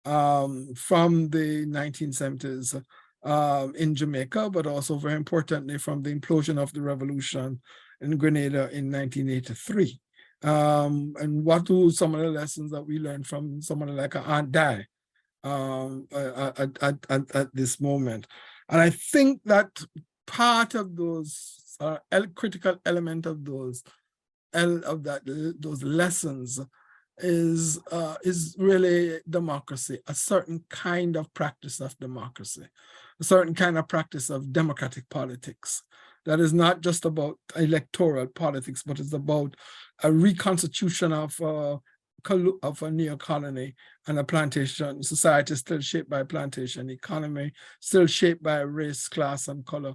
from the 1970s in Jamaica, but also very importantly from the implosion of the revolution in Grenada in 1983? And what do some of the lessons that we learned from someone like Aunt Di at this moment? And I think that part of those critical element of those lessons is really democracy, a certain kind of practice of democracy, a certain kind of practice of democratic politics that is not just about electoral politics, but it's about a reconstitution of a neo-colony and a plantation society still shaped by plantation economy, still shaped by race, class, and color,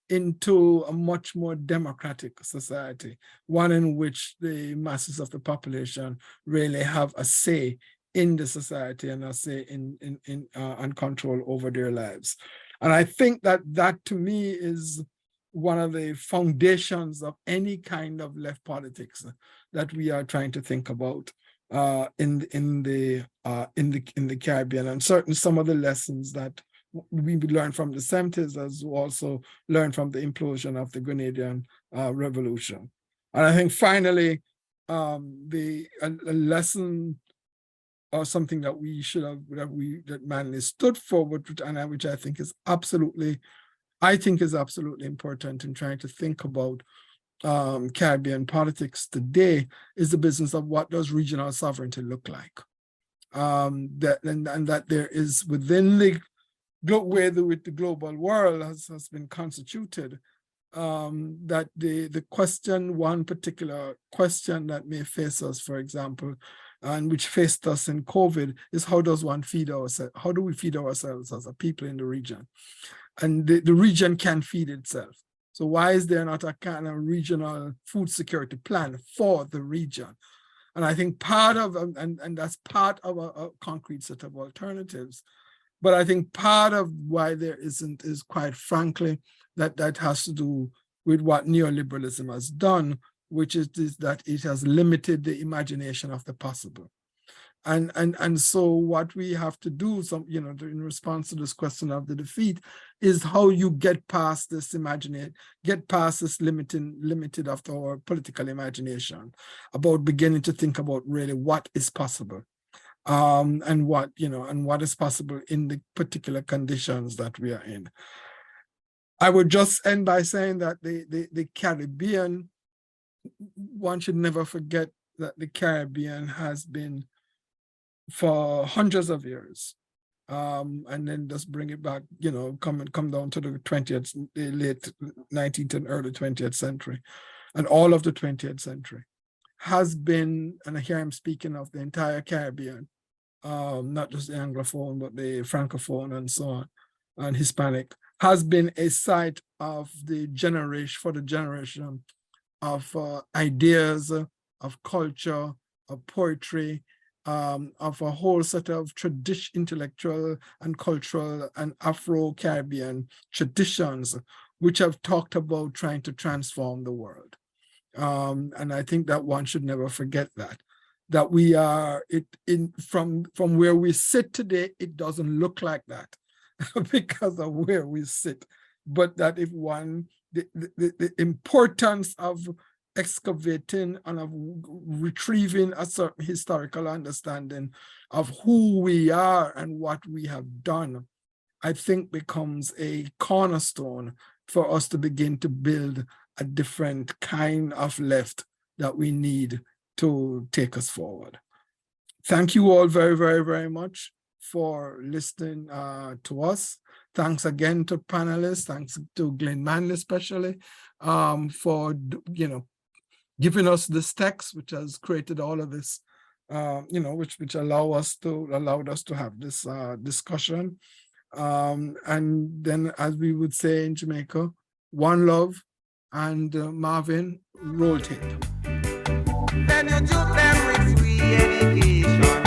into a much more democratic society, one in which the masses of the population really have a say in the society and a say and control over their lives. And I think that to me is one of the foundations of any kind of left politics that we are trying to think about in the Caribbean. And certainly some of the lessons that we learned from the 70s as we also learned from the implosion of the Grenadian Revolution. And I think finally, a lesson or something that we should have, that Manley stood forward with, and which I think is absolutely important in trying to think about Caribbean politics today, is the business of what does regional sovereignty look like? That there is within the way the global world has been constituted, that the question, one particular question that may face us, for example, and which faced us in COVID, is how does one feed ourselves? How do we feed ourselves as a people in the region? And the region can feed itself. So why is there not a kind of regional food security plan for the region? And I think part of, and that's part of a concrete set of alternatives. But I think part of why there isn't is, quite frankly, that has to do with what neoliberalism has done, which is that it has limited the imagination of the possible. And so what we have to do, in response to this question of the defeat, is how you get past this limited of our political imagination, about beginning to think about really what is possible. And what is possible in the particular conditions that we are in. I would just end by saying that the Caribbean, one should never forget that the Caribbean has been for hundreds of years, and then just bring it back, come down to the late 19th and early 20th century, and all of the 20th century has been, and here I'm speaking of the entire Caribbean, not just the Anglophone, but the Francophone and so on, and Hispanic, has been a site of the generation of ideas, of culture, of poetry, of a whole set of intellectual and cultural and Afro-Caribbean traditions, which have talked about trying to transform the world. And I think that one should never forget that we are, from where we sit today, it doesn't look like that because of where we sit. But that if the importance of excavating and of retrieving a certain historical understanding of who we are and what we have done, I think becomes a cornerstone for us to begin to build a different kind of left that we need to take us forward. Thank you all very, very, very much for listening to us. Thanks again to panelists. Thanks to Glynne Manley especially for giving us this text, which has created all of this, which allowed us to have this discussion. And then, as we would say in Jamaica, one love, and Marvin, roll tape. Then you do them with free education.